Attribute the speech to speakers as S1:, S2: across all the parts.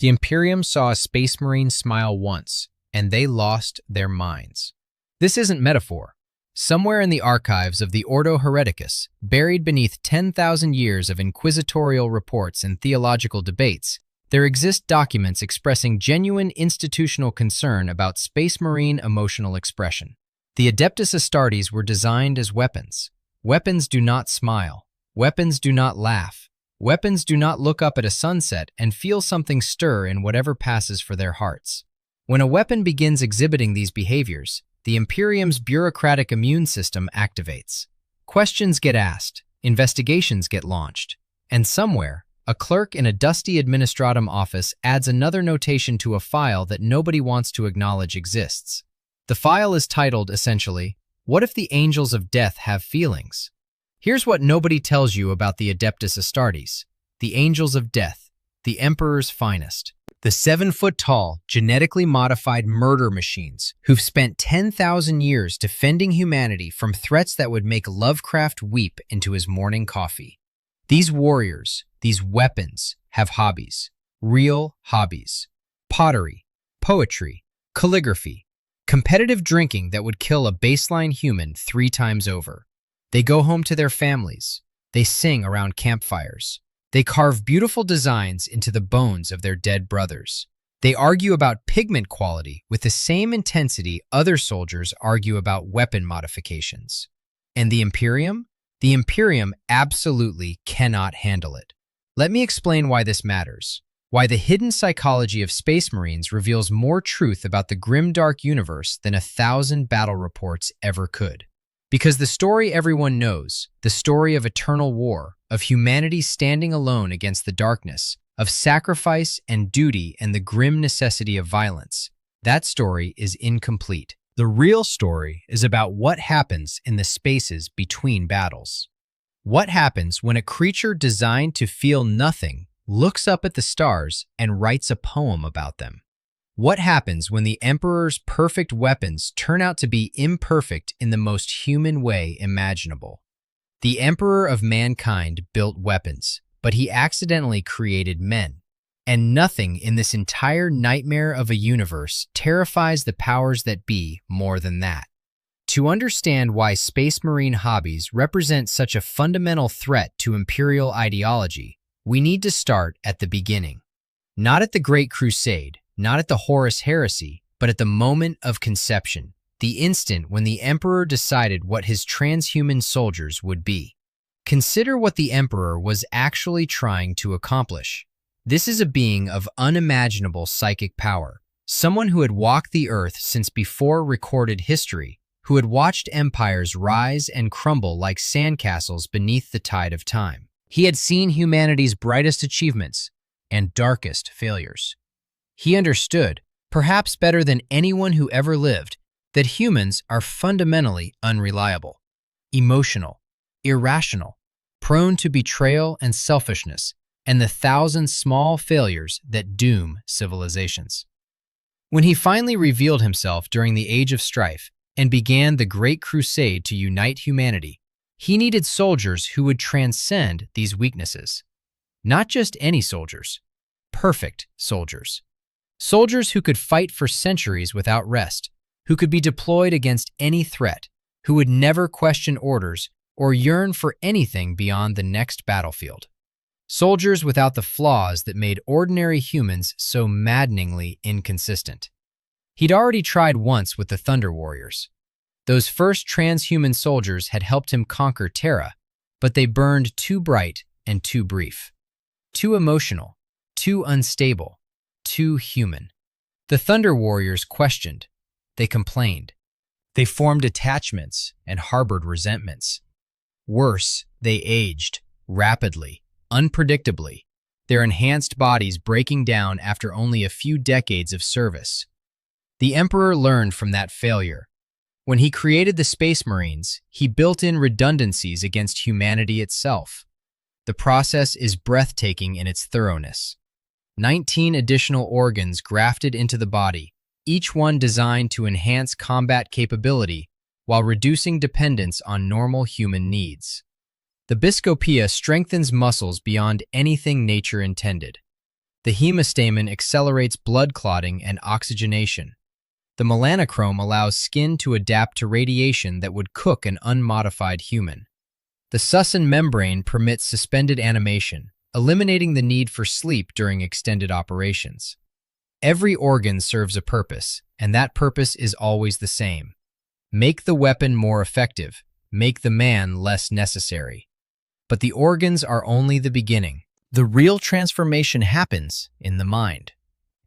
S1: The Imperium saw a space marine smile once, and they lost their minds. This isn't metaphor. Somewhere in the archives of the Ordo Hereticus, buried beneath 10,000 years of inquisitorial reports and theological debates, there exist documents expressing genuine institutional concern about space marine emotional expression. The Adeptus Astartes were designed as weapons. Weapons do not smile. Weapons do not laugh. Weapons do not look up at a sunset and feel something stir in whatever passes for their hearts. When a weapon begins exhibiting these behaviors, the Imperium's bureaucratic immune system activates. Questions get asked, investigations get launched, and somewhere, a clerk in a dusty administratum office adds another notation to a file that nobody wants to acknowledge exists. The file is titled, essentially, "What if the Angels of Death have feelings?" Here's what nobody tells you about the Adeptus Astartes, the Angels of Death, the Emperor's finest. The 7-foot-tall, genetically modified murder machines who've spent 10,000 years defending humanity from threats that would make Lovecraft weep into his morning coffee. These warriors, these weapons, have hobbies. Real hobbies. Pottery, poetry, calligraphy, competitive drinking that would kill a baseline human 3 times over. They go home to their families. They sing around campfires. They carve beautiful designs into the bones of their dead brothers. They argue about pigment quality with the same intensity other soldiers argue about weapon modifications. And the Imperium? The Imperium absolutely cannot handle it. Let me explain why this matters. Why the hidden psychology of Space Marines reveals more truth about the grimdark universe than 1,000 battle reports ever could. Because the story everyone knows, the story of eternal war, of humanity standing alone against the darkness, of sacrifice and duty and the grim necessity of violence, that story is incomplete. The real story is about what happens in the spaces between battles. What happens when a creature designed to feel nothing looks up at the stars and writes a poem about them? What happens when the Emperor's perfect weapons turn out to be imperfect in the most human way imaginable? The Emperor of mankind built weapons, but he accidentally created men. And nothing in this entire nightmare of a universe terrifies the powers that be more than that. To understand why Space Marine hobbies represent such a fundamental threat to Imperial ideology, we need to start at the beginning. Not at the Great Crusade, not at the Horus Heresy, but at the moment of conception, the instant when the Emperor decided what his transhuman soldiers would be. Consider what the Emperor was actually trying to accomplish. This is a being of unimaginable psychic power, someone who had walked the earth since before recorded history, who had watched empires rise and crumble like sandcastles beneath the tide of time. He had seen humanity's brightest achievements and darkest failures. He understood, perhaps better than anyone who ever lived, that humans are fundamentally unreliable, emotional, irrational, prone to betrayal and selfishness, and the 1,000 small failures that doom civilizations. When he finally revealed himself during the Age of Strife and began the Great Crusade to unite humanity, he needed soldiers who would transcend these weaknesses. Not just any soldiers, perfect soldiers. Soldiers who could fight for centuries without rest, who could be deployed against any threat, who would never question orders or yearn for anything beyond the next battlefield. Soldiers without the flaws that made ordinary humans so maddeningly inconsistent. He'd already tried once with the Thunder Warriors. Those first transhuman soldiers had helped him conquer Terra, but they burned too bright and too brief. Too emotional, too unstable, too human. The Thunder Warriors questioned. They complained. They formed attachments and harbored resentments. Worse, they aged rapidly, unpredictably, their enhanced bodies breaking down after only a few decades of service. The Emperor learned from that failure. When he created the Space Marines, he built in redundancies against humanity itself. The process is breathtaking in its thoroughness. 19 additional organs grafted into the body, each one designed to enhance combat capability while reducing dependence on normal human needs. The Biscopia strengthens muscles beyond anything nature intended. The hemastamen accelerates blood clotting and oxygenation. The melanochrome allows skin to adapt to radiation that would cook an unmodified human. The succinate membrane permits suspended animation, eliminating the need for sleep during extended operations. Every organ serves a purpose, and that purpose is always the same. Make the weapon more effective, make the man less necessary. But the organs are only the beginning. The real transformation happens in the mind.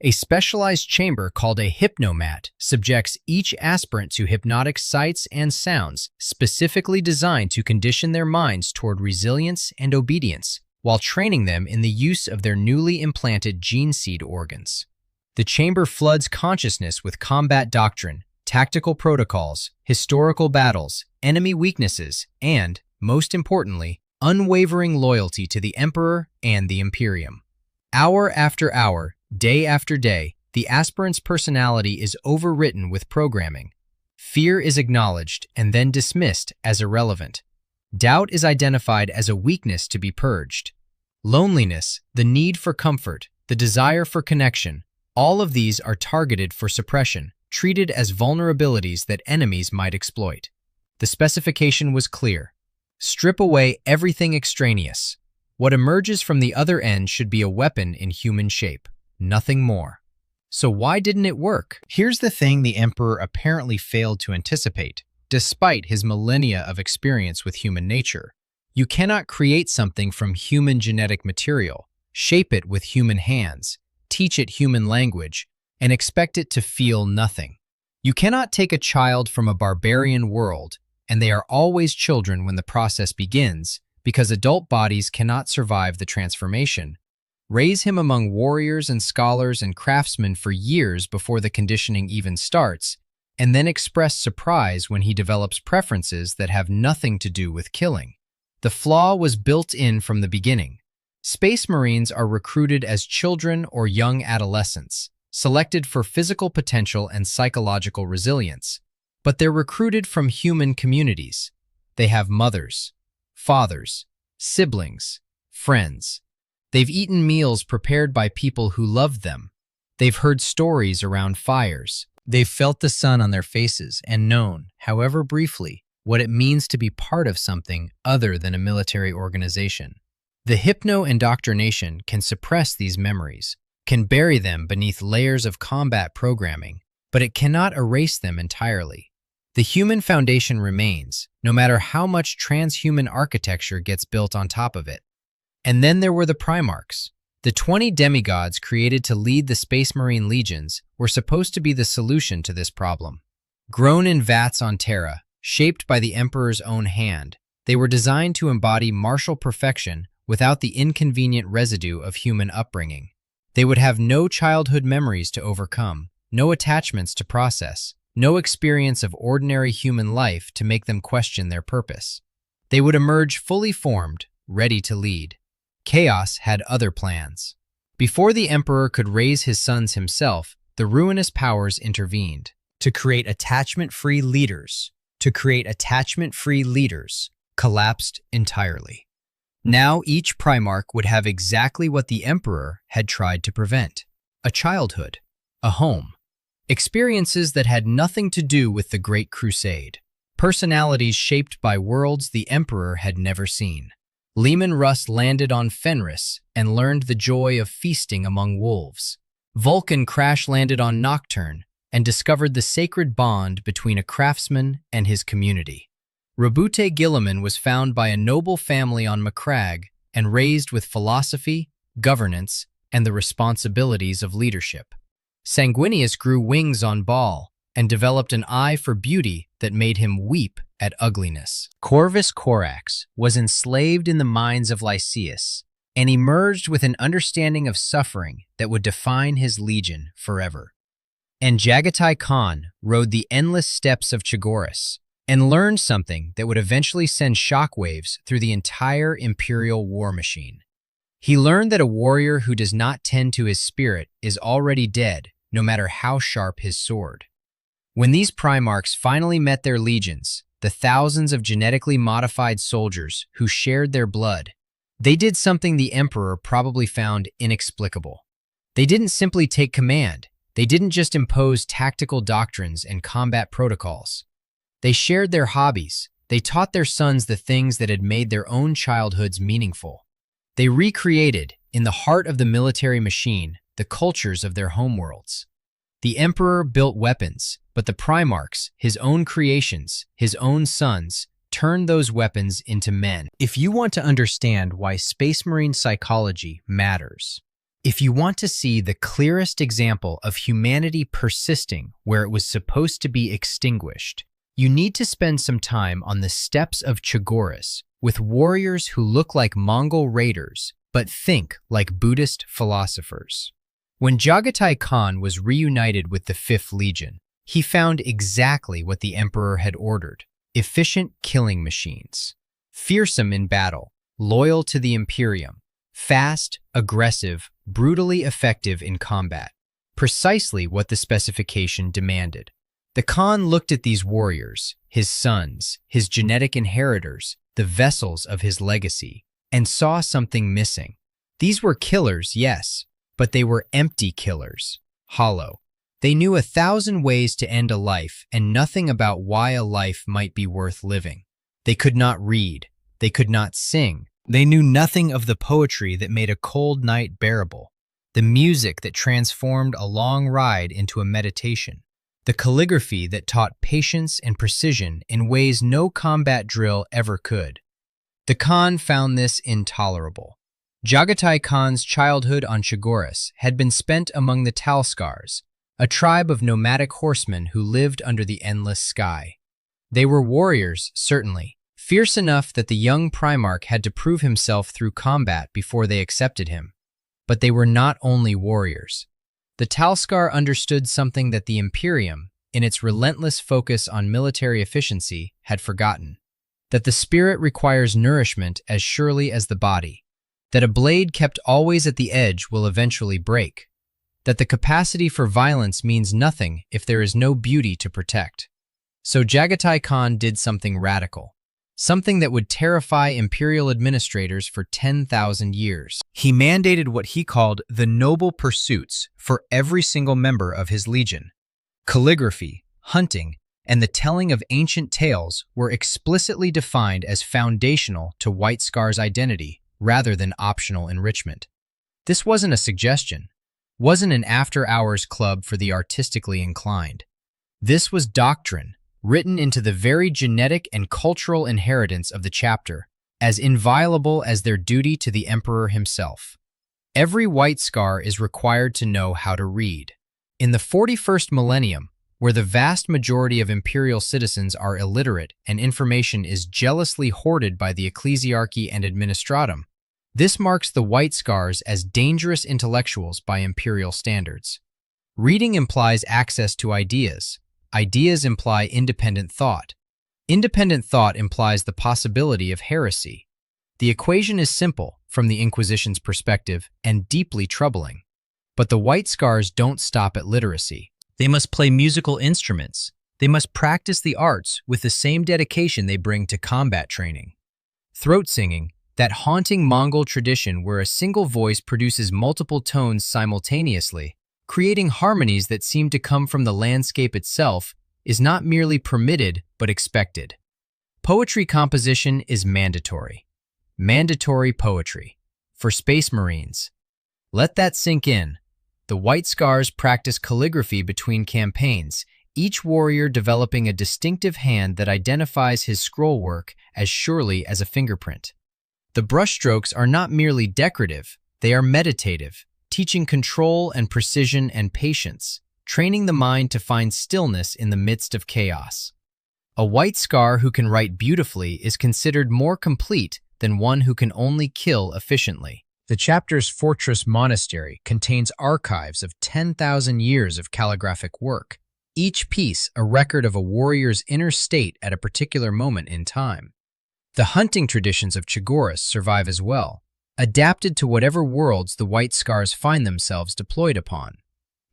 S1: A specialized chamber called a hypnomat subjects each aspirant to hypnotic sights and sounds specifically designed to condition their minds toward resilience and obedience, while training them in the use of their newly implanted gene seed organs. The chamber floods consciousness with combat doctrine, tactical protocols, historical battles, enemy weaknesses, and, most importantly, unwavering loyalty to the Emperor and the Imperium. Hour after hour, day after day, the aspirant's personality is overwritten with programming. Fear is acknowledged and then dismissed as irrelevant. Doubt is identified as a weakness to be purged. Loneliness, the need for comfort, the desire for connection, all of these are targeted for suppression, treated as vulnerabilities that enemies might exploit. The specification was clear. Strip away everything extraneous. What emerges from the other end should be a weapon in human shape, nothing more. So why didn't it work? Here's the thing the Emperor apparently failed to anticipate, despite his millennia of experience with human nature. You cannot create something from human genetic material, shape it with human hands, teach it human language, and expect it to feel nothing. You cannot take a child from a barbarian world, and they are always children when the process begins, because adult bodies cannot survive the transformation. Raise him among warriors and scholars and craftsmen for years before the conditioning even starts, and then express surprise when he develops preferences that have nothing to do with killing. The flaw was built in from the beginning. Space Marines are recruited as children or young adolescents, selected for physical potential and psychological resilience. But they're recruited from human communities. They have mothers, fathers, siblings, friends. They've eaten meals prepared by people who loved them. They've heard stories around fires. They've felt the sun on their faces and known, however briefly, what it means to be part of something other than a military organization. The hypno-indoctrination can suppress these memories, can bury them beneath layers of combat programming, but it cannot erase them entirely. The human foundation remains, no matter how much transhuman architecture gets built on top of it. And then there were the Primarchs. The 20 demigods created to lead the Space Marine legions were supposed to be the solution to this problem. Grown in vats on Terra, shaped by the Emperor's own hand, they were designed to embody martial perfection without the inconvenient residue of human upbringing. They would have no childhood memories to overcome, no attachments to process, no experience of ordinary human life to make them question their purpose. They would emerge fully formed, ready to lead. Chaos had other plans. Before the Emperor could raise his sons himself, the ruinous powers intervened. To create attachment-free leaders, collapsed entirely. Now each Primarch would have exactly what the Emperor had tried to prevent: a childhood, a home. Experiences that had nothing to do with the Great Crusade. Personalities shaped by worlds the Emperor had never seen. Leman Russ landed on Fenris and learned the joy of feasting among wolves. Vulcan crash-landed on Nocturne and discovered the sacred bond between a craftsman and his community. Rabute Gilliman was found by a noble family on Macragge and raised with philosophy, governance, and the responsibilities of leadership. Sanguinius grew wings on Baal and developed an eye for beauty that made him weep at ugliness. Corvus Corax was enslaved in the mines of Lycius and emerged with an understanding of suffering that would define his legion forever. And Jagatai Khan rode the endless steppes of Chagoris and learned something that would eventually send shockwaves through the entire Imperial war machine. He learned that a warrior who does not tend to his spirit is already dead, no matter how sharp his sword. When these Primarchs finally met their legions, the thousands of genetically modified soldiers who shared their blood, they did something the Emperor probably found inexplicable. They didn't simply take command. They didn't just impose tactical doctrines and combat protocols. They shared their hobbies. They taught their sons the things that had made their own childhoods meaningful. They recreated, in the heart of the military machine, the cultures of their homeworlds. The emperor built weapons, but the Primarchs, his own creations, his own sons, turned those weapons into men. If you want to understand why Space Marine psychology matters, if you want to see the clearest example of humanity persisting where it was supposed to be extinguished, you need to spend some time on the steppes of Chagoris with warriors who look like Mongol raiders but think like Buddhist philosophers. When Jagatai Khan was reunited with the 5th Legion, he found exactly what the Emperor had ordered: efficient killing machines. Fearsome in battle, loyal to the Imperium, fast, aggressive, brutally effective in combat. Precisely what the specification demanded. The Khan looked at these warriors, his sons, his genetic inheritors, the vessels of his legacy, and saw something missing. These were killers, yes, but they were empty killers, hollow. They knew 1,000 ways to end a life and nothing about why a life might be worth living. They could not read. They could not sing. They knew nothing of the poetry that made a cold night bearable, the music that transformed a long ride into a meditation, the calligraphy that taught patience and precision in ways no combat drill ever could. The Khan found this intolerable. Jagatai Khan's childhood on Chagoris had been spent among the Talskars, a tribe of nomadic horsemen who lived under the endless sky. They were warriors, certainly, fierce enough that the young Primarch had to prove himself through combat before they accepted him. But they were not only warriors. The Talskar understood something that the Imperium, in its relentless focus on military efficiency, had forgotten: that the spirit requires nourishment as surely as the body, that a blade kept always at the edge will eventually break, that the capacity for violence means nothing if there is no beauty to protect. So Jagatai Khan did something radical, something that would terrify imperial administrators for 10,000 years. He mandated what he called the noble pursuits for every single member of his legion. Calligraphy, hunting, and the telling of ancient tales were explicitly defined as foundational to White Scar's identity rather than optional enrichment. This wasn't a suggestion, wasn't an after-hours club for the artistically inclined. This was doctrine, written into the very genetic and cultural inheritance of the chapter, as inviolable as their duty to the Emperor himself. Every White Scar is required to know how to read. In the 41st millennium, where the vast majority of imperial citizens are illiterate and information is jealously hoarded by the ecclesiarchy and administratum, this marks the White Scars as dangerous intellectuals by imperial standards. Reading implies access to ideas. Ideas imply independent thought. Independent thought implies the possibility of heresy. The equation is simple from the Inquisition's perspective and deeply troubling. But the White Scars don't stop at literacy. They must play musical instruments. They must practice the arts with the same dedication they bring to combat training. Throat singing, that haunting Mongol tradition where a single voice produces multiple tones simultaneously, creating harmonies that seem to come from the landscape itself, is not merely permitted but expected. Poetry composition is mandatory. Mandatory poetry. For Space Marines. Let that sink in. The White Scars practice calligraphy between campaigns, each warrior developing a distinctive hand that identifies his scroll work as surely as a fingerprint. The brushstrokes are not merely decorative, they are meditative, teaching control and precision and patience, training the mind to find stillness in the midst of chaos. A White Scar who can write beautifully is considered more complete than one who can only kill efficiently. The chapter's Fortress Monastery contains archives of 10,000 years of calligraphic work, each piece a record of a warrior's inner state at a particular moment in time. The hunting traditions of Chagoris survive as well, adapted to whatever worlds the White Scars find themselves deployed upon.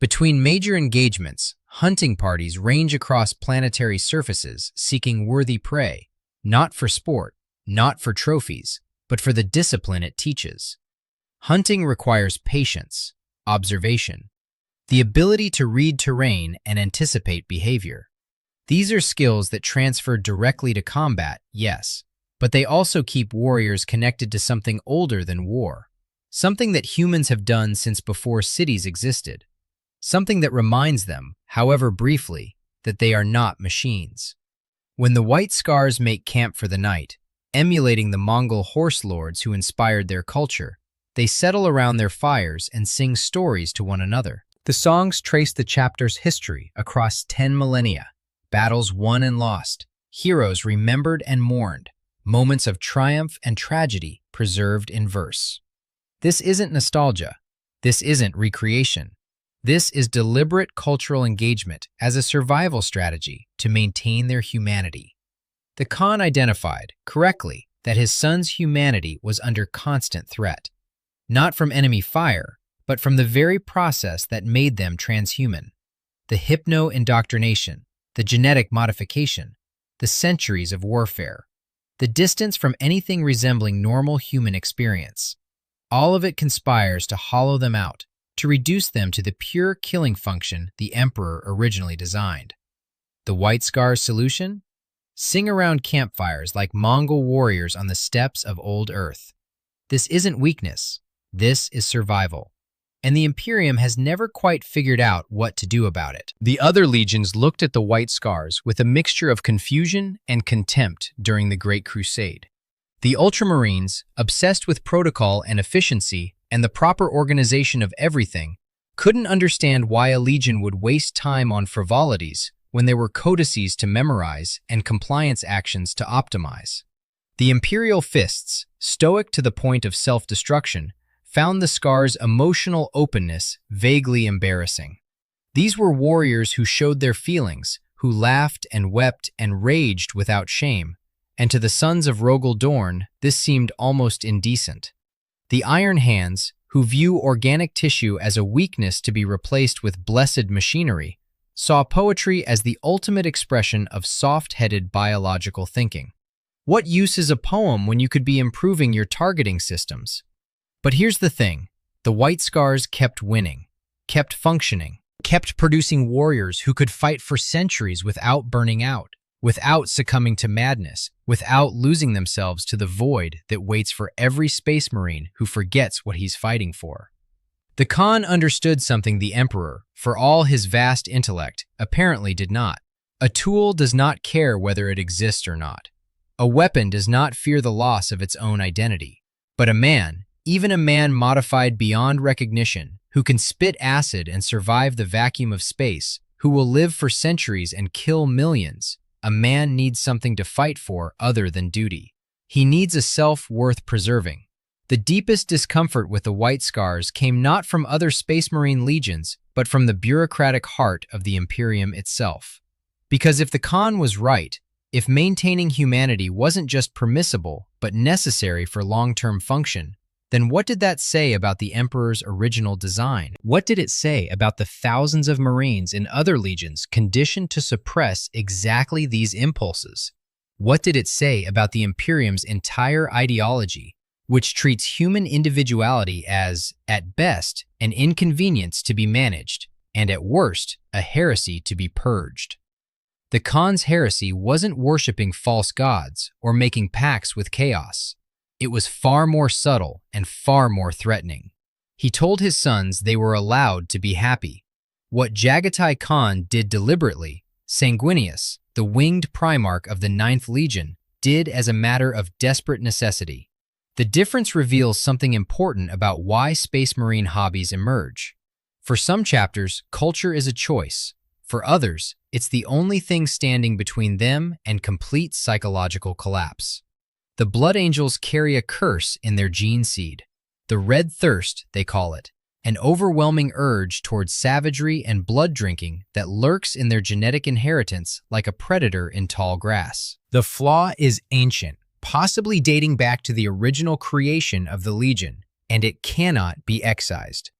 S1: Between major engagements, hunting parties range across planetary surfaces seeking worthy prey, not for sport, not for trophies, but for the discipline it teaches. Hunting requires patience. observation, the ability to read terrain and anticipate behavior. These are skills that transfer directly to combat, yes, but they also keep warriors connected to something older than war, something that humans have done since before cities existed, something that reminds them, however briefly, that they are not machines. When the White Scars make camp for the night, emulating the Mongol horse lords who inspired their culture, they settle around their fires and sing stories to one another. The songs trace the chapter's history across 10 millennia, battles won and lost, heroes remembered and mourned, moments of triumph and tragedy preserved in verse. This isn't nostalgia. This isn't recreation. This is deliberate cultural engagement as a survival strategy to maintain their humanity. The Khan identified, correctly, that his son's humanity was under constant threat, not from enemy fire, but from the very process that made them transhuman. The hypno-indoctrination, the genetic modification, the centuries of warfare, the distance from anything resembling normal human experience. All of it conspires to hollow them out, to reduce them to the pure killing function the Emperor originally designed. The White Scars solution? Sing around campfires like Mongol warriors on the steppes of old Earth. This isn't weakness. This is survival. And the Imperium has never quite figured out what to do about it. The other legions looked at the White Scars with a mixture of confusion and contempt during the Great Crusade. The Ultramarines, obsessed with protocol and efficiency and the proper organization of everything, couldn't understand why a legion would waste time on frivolities when there were codices to memorize and compliance actions to optimize. The Imperial Fists, stoic to the point of self-destruction, found the Scars' emotional openness vaguely embarrassing. These were warriors who showed their feelings, who laughed and wept and raged without shame, and to the sons of Rogel Dorn, this seemed almost indecent. The Iron Hands, who view organic tissue as a weakness to be replaced with blessed machinery, saw poetry as the ultimate expression of soft-headed biological thinking. What use is a poem when you could be improving your targeting systems? But here's the thing, the White Scars kept winning, kept functioning, kept producing warriors who could fight for centuries without burning out, without succumbing to madness, without losing themselves to the void that waits for every space marine who forgets what he's fighting for. The Khan understood something the Emperor, for all his vast intellect, apparently did not. A tool does not care whether it exists or not. A weapon does not fear the loss of its own identity. But a man, even a man modified beyond recognition, who can spit acid and survive the vacuum of space, who will live for centuries and kill millions, a man needs something to fight for other than duty. He needs a self worth preserving. The deepest discomfort with the White Scars came not from other Space Marine legions, but from the bureaucratic heart of the Imperium itself. Because if the Khan was right, if maintaining humanity wasn't just permissible, but necessary for long-term function, then what did that say about the Emperor's original design? What did it say about the thousands of Marines in other legions conditioned to suppress exactly these impulses? What did it say about the Imperium's entire ideology, which treats human individuality as, at best, an inconvenience to be managed, and at worst, a heresy to be purged? The Khan's heresy wasn't worshipping false gods or making pacts with chaos. It was far more subtle and far more threatening. He told his sons they were allowed to be happy. What Jagatai Khan did deliberately, Sanguinius, the winged Primarch of the 9th Legion, did as a matter of desperate necessity. The difference reveals something important about why Space Marine hobbies emerge. For some chapters, culture is a choice. For others, it's the only thing standing between them and complete psychological collapse. The Blood Angels carry a curse in their gene seed. The red thirst, they call it, an overwhelming urge towards savagery and blood drinking that lurks in their genetic inheritance like a predator in tall grass. The flaw is ancient, possibly dating back to the original creation of the Legion, and it cannot be excised.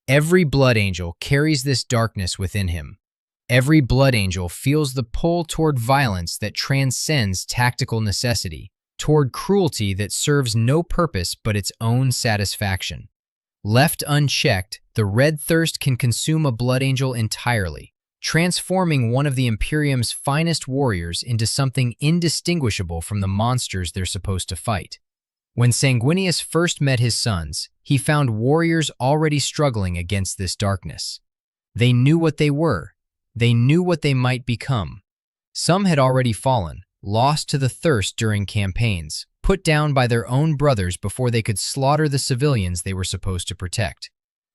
S1: Every Blood Angel carries this darkness within him. Every Blood Angel feels the pull toward violence that transcends tactical necessity, toward cruelty that serves no purpose but its own satisfaction. Left unchecked, the red thirst can consume a blood angel entirely, transforming one of the Imperium's finest warriors into something indistinguishable from the monsters they're supposed to fight. When Sanguinius first met his sons, he found warriors already struggling against this darkness. They knew what they were. They knew what they might become. Some had already fallen, lost to the thirst during campaigns, put down by their own brothers before they could slaughter the civilians they were supposed to protect.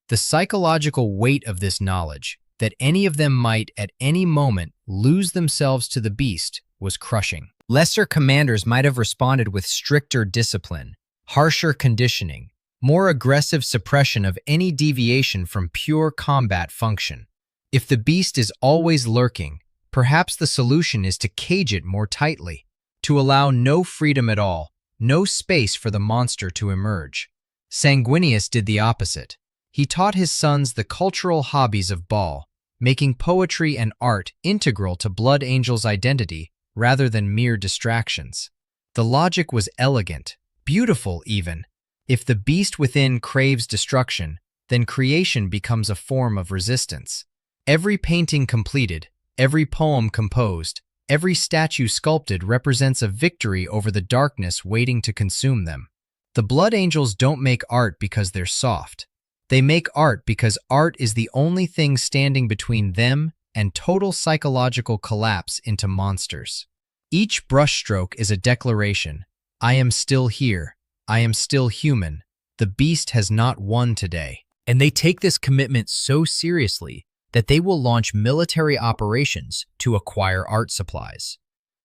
S1: The psychological weight of this knowledge, that any of them might at any moment lose themselves to the beast, was crushing. Lesser commanders might have responded with stricter discipline, harsher conditioning, more aggressive suppression of any deviation from pure combat function. If the beast is always lurking, perhaps the solution is to cage it more tightly, to allow no freedom at all, no space for the monster to emerge. Sanguinius did the opposite. He taught his sons the cultural hobbies of Baal, making poetry and art integral to Blood Angel's identity rather than mere distractions. The logic was elegant, beautiful even. If the beast within craves destruction, then creation becomes a form of resistance. Every painting completed, every poem composed, every statue sculpted represents a victory over the darkness waiting to consume them. The Blood Angels don't make art because they're soft. They make art because art is the only thing standing between them and total psychological collapse into monsters. Each brushstroke is a declaration. I am still here. I am still human. The beast has not won today. And they take this commitment so seriously that they will launch military operations to acquire art supplies.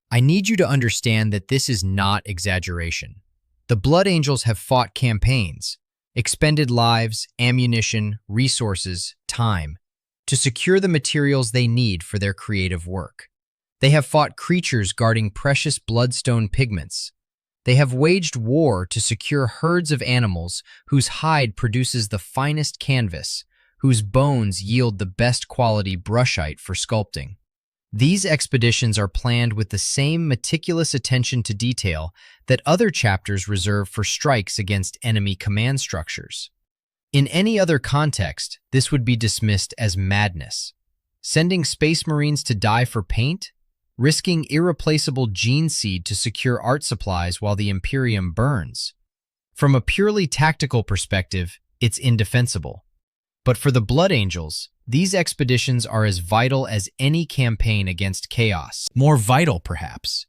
S1: I need you to understand that this is not exaggeration. The Blood Angels have fought campaigns, expended lives, ammunition, resources, time, to secure the materials they need for their creative work. They have fought creatures guarding precious bloodstone pigments. They have waged war to secure herds of animals whose hide produces the finest canvas, whose bones yield the best quality brushite for sculpting. These expeditions are planned with the same meticulous attention to detail that other chapters reserve for strikes against enemy command structures. In any other context, this would be dismissed as madness. Sending space marines to die for paint? Risking irreplaceable gene seed to secure art supplies while the Imperium burns? From a purely tactical perspective, it's indefensible. But for the Blood Angels, these expeditions are as vital as any campaign against chaos. More vital, perhaps.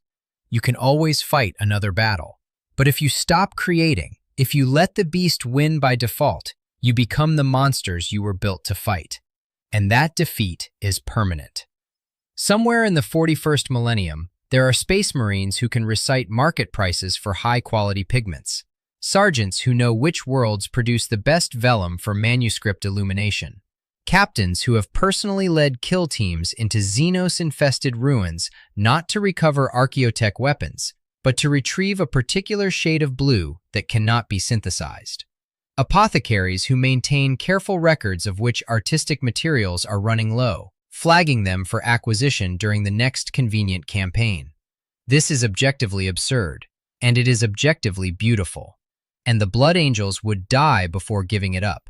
S1: You can always fight another battle. But if you stop creating, if you let the beast win by default, you become the monsters you were built to fight. And that defeat is permanent. Somewhere in the 41st millennium, there are space marines who can recite market prices for high-quality pigments. Sergeants who know which worlds produce the best vellum for manuscript illumination. Captains who have personally led kill teams into Xenos-infested ruins not to recover archaeotech weapons, but to retrieve a particular shade of blue that cannot be synthesized. Apothecaries who maintain careful records of which artistic materials are running low, flagging them for acquisition during the next convenient campaign. This is objectively absurd, and it is objectively beautiful. And the Blood Angels would die before giving it up.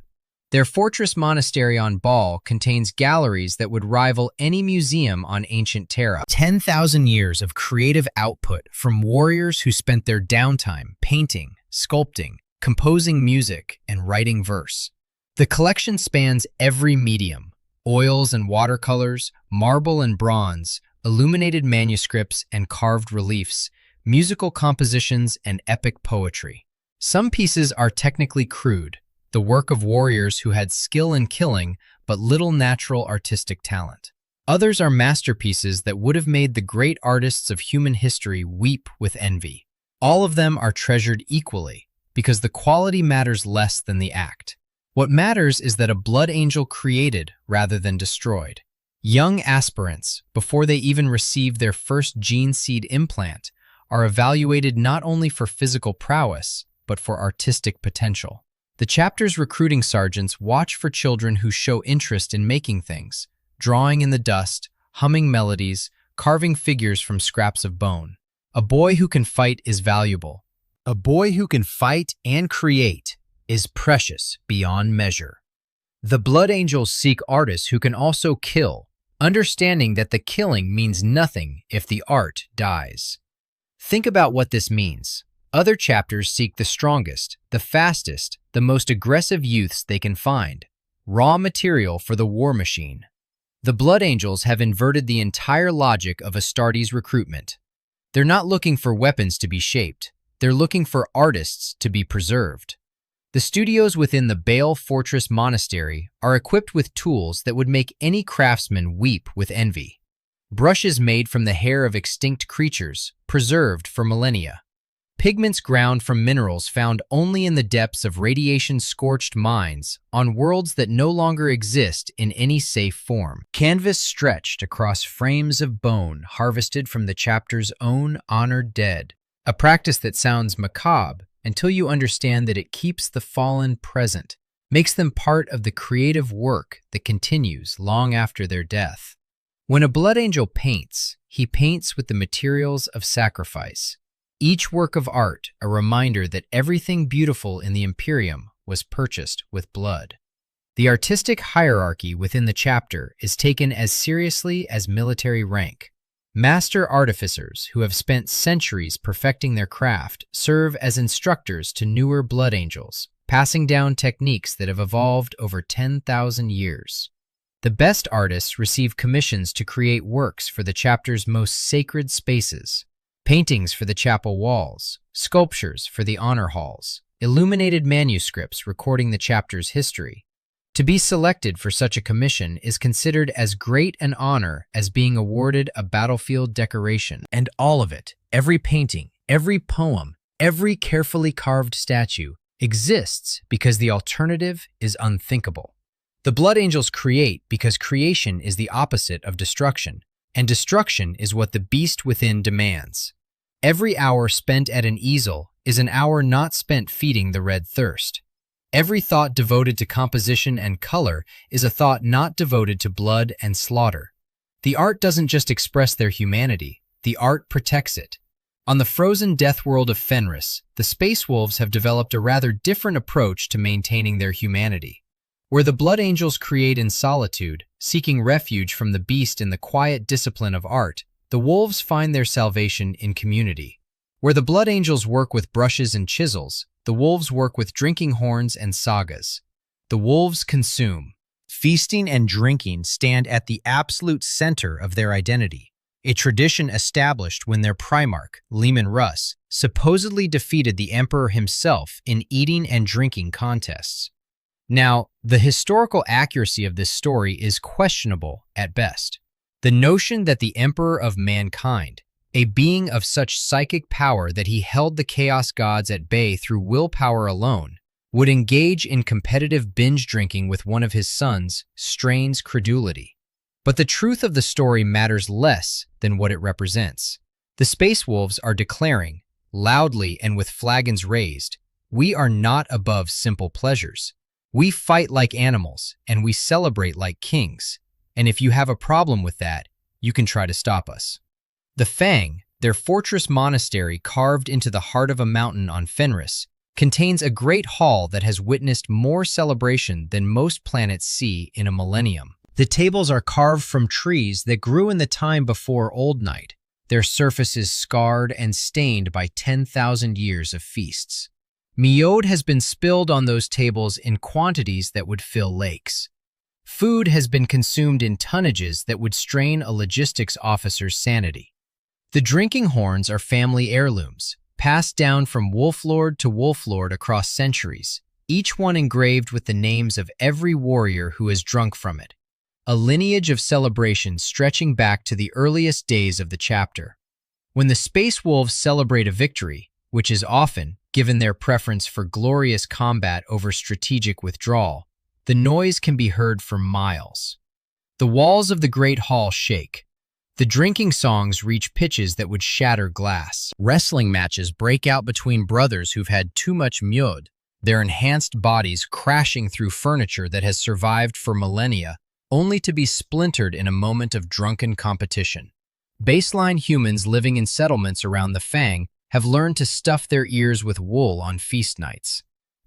S1: Their fortress monastery on Baal contains galleries that would rival any museum on ancient Terra. 10,000 years of creative output from warriors who spent their downtime painting, sculpting, composing music, and writing verse. The collection spans every medium: oils and watercolors, marble and bronze, illuminated manuscripts and carved reliefs, musical compositions, and epic poetry. Some pieces are technically crude, the work of warriors who had skill in killing but little natural artistic talent. Others are masterpieces that would have made the great artists of human history weep with envy. All of them are treasured equally because the quality matters less than the act. What matters is that a Blood Angel created rather than destroyed. Young aspirants, before they even receive their first gene seed implant, are evaluated not only for physical prowess, but for artistic potential. The chapter's recruiting sergeants watch for children who show interest in making things, drawing in the dust, humming melodies, carving figures from scraps of bone. A boy who can fight is valuable. A boy who can fight and create is precious beyond measure. The Blood Angels seek artists who can also kill, understanding that the killing means nothing if the art dies. Think about what this means. Other chapters seek the strongest, the fastest, the most aggressive youths they can find, raw material for the war machine. The Blood Angels have inverted the entire logic of Astartes recruitment. They're not looking for weapons to be shaped, they're looking for artists to be preserved. The studios within the Baal Fortress Monastery are equipped with tools that would make any craftsman weep with envy. Brushes made from the hair of extinct creatures, preserved for millennia. Pigments ground from minerals found only in the depths of radiation-scorched mines on worlds that no longer exist in any safe form. Canvas stretched across frames of bone harvested from the chapter's own honored dead. A practice that sounds macabre until you understand that it keeps the fallen present, makes them part of the creative work that continues long after their death. When a Blood Angel paints, he paints with the materials of sacrifice. Each work of art a reminder that everything beautiful in the Imperium was purchased with blood. The artistic hierarchy within the chapter is taken as seriously as military rank. Master artificers who have spent centuries perfecting their craft serve as instructors to newer Blood Angels, passing down techniques that have evolved over 10,000 years. The best artists receive commissions to create works for the chapter's most sacred spaces. Paintings for the chapel walls, sculptures for the honor halls, illuminated manuscripts recording the chapter's history. To be selected for such a commission is considered as great an honor as being awarded a battlefield decoration. And all of it, every painting, every poem, every carefully carved statue, exists because the alternative is unthinkable. The Blood Angels create because creation is the opposite of destruction, and destruction is what the beast within demands. Every hour spent at an easel is an hour not spent feeding the red thirst. Every thought devoted to composition and color is a thought not devoted to blood and slaughter. The art doesn't just express their humanity, the art protects it. On the frozen death world of Fenris, the Space Wolves have developed a rather different approach to maintaining their humanity. Where the Blood Angels create in solitude, seeking refuge from the beast in the quiet discipline of art, the wolves find their salvation in community. Where the Blood Angels work with brushes and chisels, the wolves work with drinking horns and sagas. The wolves consume. Feasting and drinking stand at the absolute center of their identity, a tradition established when their primarch, Leman Russ, supposedly defeated the emperor himself in eating and drinking contests. Now, the historical accuracy of this story is questionable at best. The notion that the Emperor of Mankind, a being of such psychic power that he held the Chaos Gods at bay through willpower alone, would engage in competitive binge drinking with one of his sons strains credulity. But the truth of the story matters less than what it represents. The Space Wolves are declaring, loudly and with flagons raised, "We are not above simple pleasures. We fight like animals, and we celebrate like kings. And if you have a problem with that, you can try to stop us." The Fang, their fortress monastery carved into the heart of a mountain on Fenris, contains a great hall that has witnessed more celebration than most planets see in a millennium. The tables are carved from trees that grew in the time before Old Night, their surfaces scarred and stained by 10,000 years of feasts. Mead has been spilled on those tables in quantities that would fill lakes. Food has been consumed in tonnages that would strain a logistics officer's sanity. The drinking horns are family heirlooms, passed down from wolflord to wolflord across centuries, each one engraved with the names of every warrior who has drunk from it. A lineage of celebration stretching back to the earliest days of the chapter. When the Space Wolves celebrate a victory, which is often, given their preference for glorious combat over strategic withdrawal, the noise can be heard for miles. The walls of the Great Hall shake. The drinking songs reach pitches that would shatter glass. Wrestling matches break out between brothers who've had too much mjöd, their enhanced bodies crashing through furniture that has survived for millennia, only to be splintered in a moment of drunken competition. Baseline humans living in settlements around the Fang have learned to stuff their ears with wool on feast nights.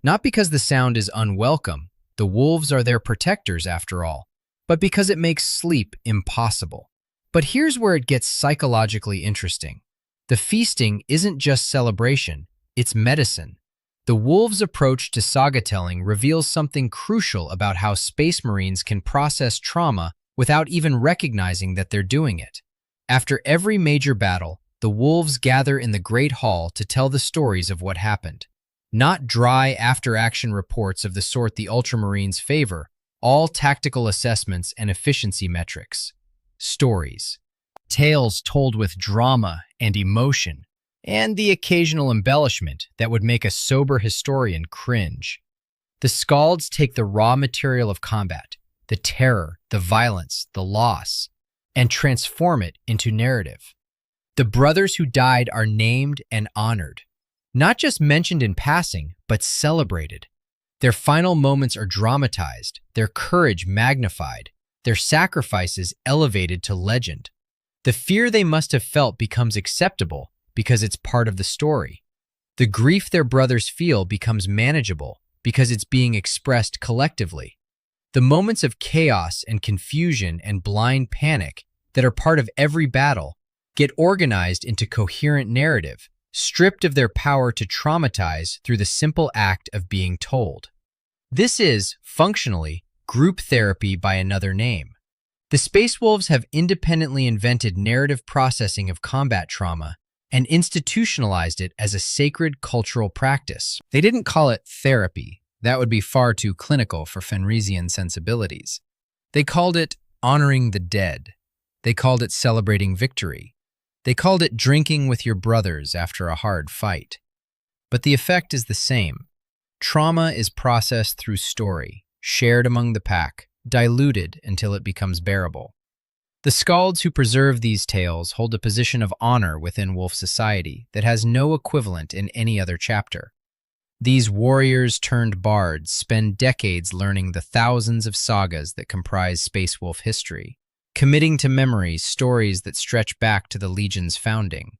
S1: Not because the sound is unwelcome, the wolves are their protectors after all, but because it makes sleep impossible. But here's where it gets psychologically interesting. The feasting isn't just celebration, it's medicine. The wolves' approach to saga telling reveals something crucial about how Space Marines can process trauma without even recognizing that they're doing it. After every major battle, the wolves gather in the Great Hall to tell the stories of what happened. Not dry after-action reports of the sort the Ultramarines favor, all tactical assessments and efficiency metrics. Stories. Tales told with drama and emotion, and the occasional embellishment that would make a sober historian cringe. The Skalds take the raw material of combat, the terror, the violence, the loss, and transform it into narrative. The brothers who died are named and honored, not just mentioned in passing, but celebrated. Their final moments are dramatized, their courage magnified, their sacrifices elevated to legend. The fear they must have felt becomes acceptable because it's part of the story. The grief their brothers feel becomes manageable because it's being expressed collectively. The moments of chaos and confusion and blind panic that are part of every battle get organized into coherent narrative, stripped of their power to traumatize through the simple act of being told. This is, functionally, group therapy by another name. The Space Wolves have independently invented narrative processing of combat trauma and institutionalized it as a sacred cultural practice. They didn't call it therapy. That would be far too clinical for Fenrisian sensibilities. They called it honoring the dead. They called it celebrating victory. They called it drinking with your brothers after a hard fight. But the effect is the same. Trauma is processed through story, shared among the pack, diluted until it becomes bearable. The Skalds who preserve these tales hold a position of honor within wolf society that has no equivalent in any other chapter. These warriors turned bards spend decades learning the thousands of sagas that comprise Space Wolf history, committing to memory stories that stretch back to the Legion's founding.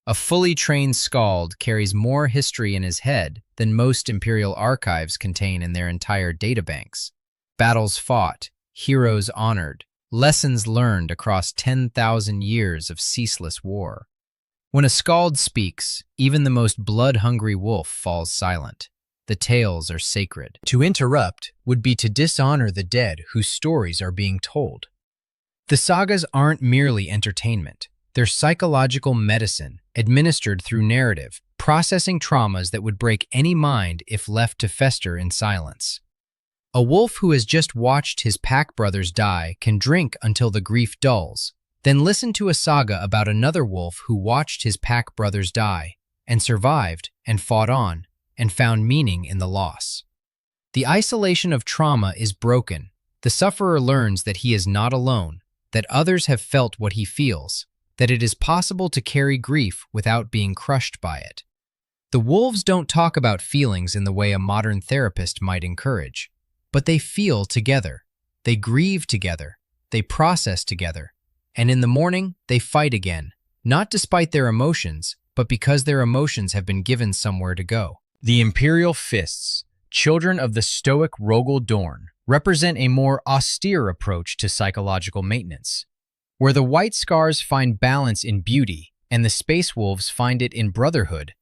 S1: A fully trained Skald carries more history in his head than most Imperial archives contain in their entire databanks. Battles fought, heroes honored, lessons learned across 10,000 years of ceaseless war. When a Skald speaks, even the most blood-hungry wolf falls silent. The tales are sacred. To interrupt would be to dishonor the dead whose stories are being told. The sagas aren't merely entertainment. They're psychological medicine, administered through narrative, processing traumas that would break any mind if left to fester in silence. A wolf who has just watched his pack brothers die can drink until the grief dulls, then listen to a saga about another wolf who watched his pack brothers die, and survived, and fought on, and found meaning in the loss. The isolation of trauma is broken. The sufferer learns that he is not alone, that others have felt what he feels, that it is possible to carry grief without being crushed by it. The wolves don't talk about feelings in the way a modern therapist might encourage, but they feel together, they grieve together, they process together, and in the morning they fight again, not despite their emotions, but because their emotions have been given somewhere to go. The Imperial Fists, children of the stoic Rogel Dorn, represent a more austere approach to psychological maintenance. Where the White Scars find balance in beauty and the Space Wolves find it in brotherhood,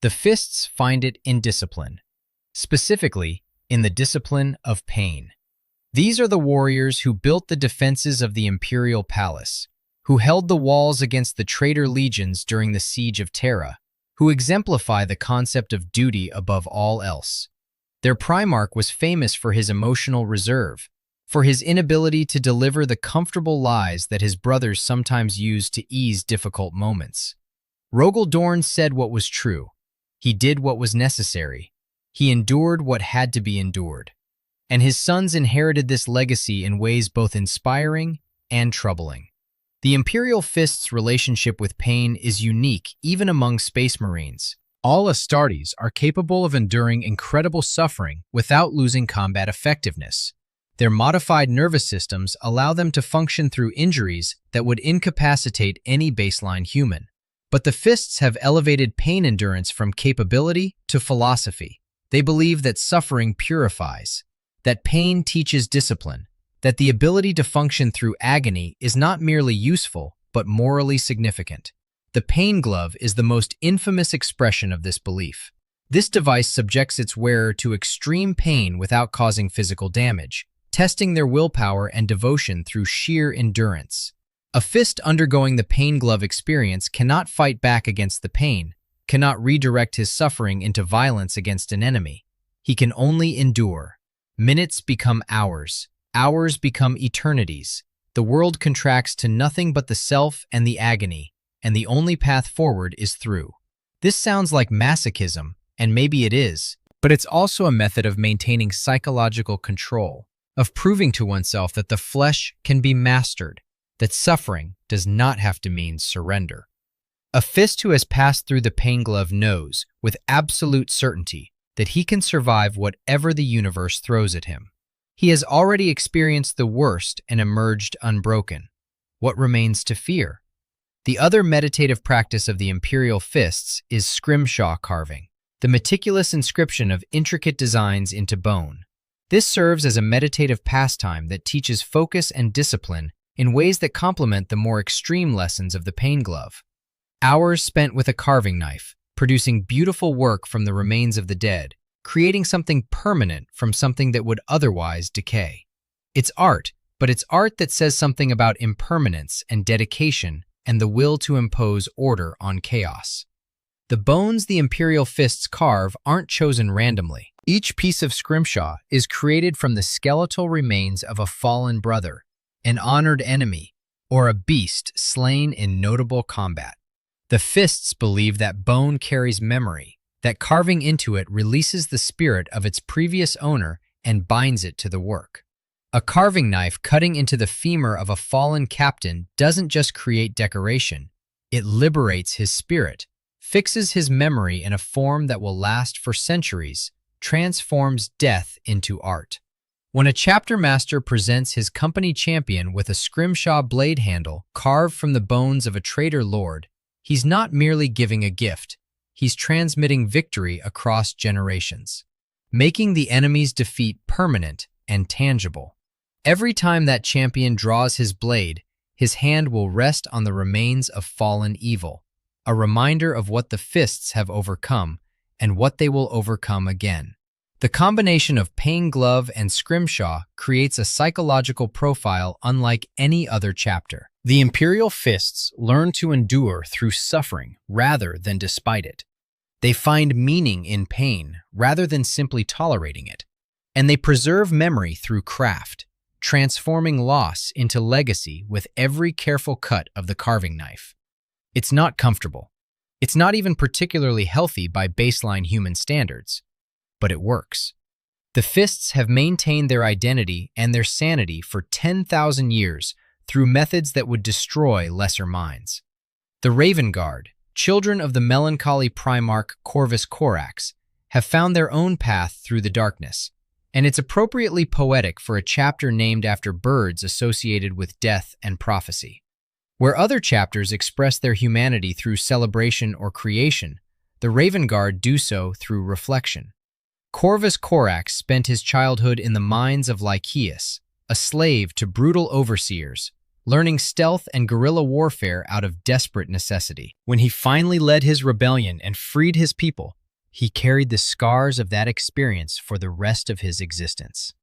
S1: the Fists find it in discipline, specifically in the discipline of pain. These are the warriors who built the defenses of the Imperial Palace, who held the walls against the traitor legions during the Siege of Terra, who exemplify the concept of duty above all else. Their Primarch was famous for his emotional reserve, for his inability to deliver the comfortable lies that his brothers sometimes used to ease difficult moments. Rogel Dorn said what was true. He did what was necessary. He endured what had to be endured. And his sons inherited this legacy in ways both inspiring and troubling. The Imperial Fist's relationship with pain is unique even among Space Marines. All Astartes are capable of enduring incredible suffering without losing combat effectiveness. Their modified nervous systems allow them to function through injuries that would incapacitate any baseline human. But the Fists have elevated pain endurance from capability to philosophy. They believe that suffering purifies, that pain teaches discipline, that the ability to function through agony is not merely useful, but morally significant. The pain glove is the most infamous expression of this belief. This device subjects its wearer to extreme pain without causing physical damage, testing their willpower and devotion through sheer endurance. A fist undergoing the pain glove experience cannot fight back against the pain, cannot redirect his suffering into violence against an enemy. He can only endure. Minutes become hours. Hours become eternities. The world contracts to nothing but the self and the agony, and the only path forward is through. This sounds like masochism, and maybe it is, but it's also a method of maintaining psychological control, of proving to oneself that the flesh can be mastered, that suffering does not have to mean surrender. A fist who has passed through the pain glove knows, with absolute certainty, that he can survive whatever the universe throws at him. He has already experienced the worst and emerged unbroken. What remains to fear? The other meditative practice of the imperial fists is scrimshaw carving, the meticulous inscription of intricate designs into bone. This serves as a meditative pastime that teaches focus and discipline in ways that complement the more extreme lessons of the pain glove. Hours spent with a carving knife, producing beautiful work from the remains of the dead, creating something permanent from something that would otherwise decay. It's art, but it's art that says something about impermanence and dedication and the will to impose order on chaos. The bones the imperial fists carve aren't chosen randomly. Each piece of scrimshaw is created from the skeletal remains of a fallen brother, an honored enemy, or a beast slain in notable combat. The fists believe that bone carries memory, that carving into it releases the spirit of its previous owner and binds it to the work. A carving knife cutting into the femur of a fallen captain doesn't just create decoration, it liberates his spirit, fixes his memory in a form that will last for centuries, transforms death into art. When a chapter master presents his company champion with a scrimshaw blade handle carved from the bones of a traitor lord, he's not merely giving a gift, he's transmitting victory across generations, making the enemy's defeat permanent and tangible. Every time that champion draws his blade, his hand will rest on the remains of fallen evil, a reminder of what the fists have overcome and what they will overcome again. The combination of pain glove and scrimshaw creates a psychological profile unlike any other chapter. The imperial fists learn to endure through suffering rather than despite it. They find meaning in pain rather than simply tolerating it. And they preserve memory through craft, transforming loss into legacy with every careful cut of the carving knife. It's not comfortable. It's not even particularly healthy by baseline human standards, but it works. The fists have maintained their identity and their sanity for 10,000 years through methods that would destroy lesser minds. The Raven Guard, children of the melancholy Primarch Corvus Corax, have found their own path through the darkness, and it's appropriately poetic for a chapter named after birds associated with death and prophecy. Where other chapters express their humanity through celebration or creation, the Raven Guard do so through reflection. Corvus Corax spent his childhood in the mines of Lycaeus, a slave to brutal overseers, learning stealth and guerrilla warfare out of desperate necessity. When he finally led his rebellion and freed his people, he carried the scars of that experience for the rest of his existence.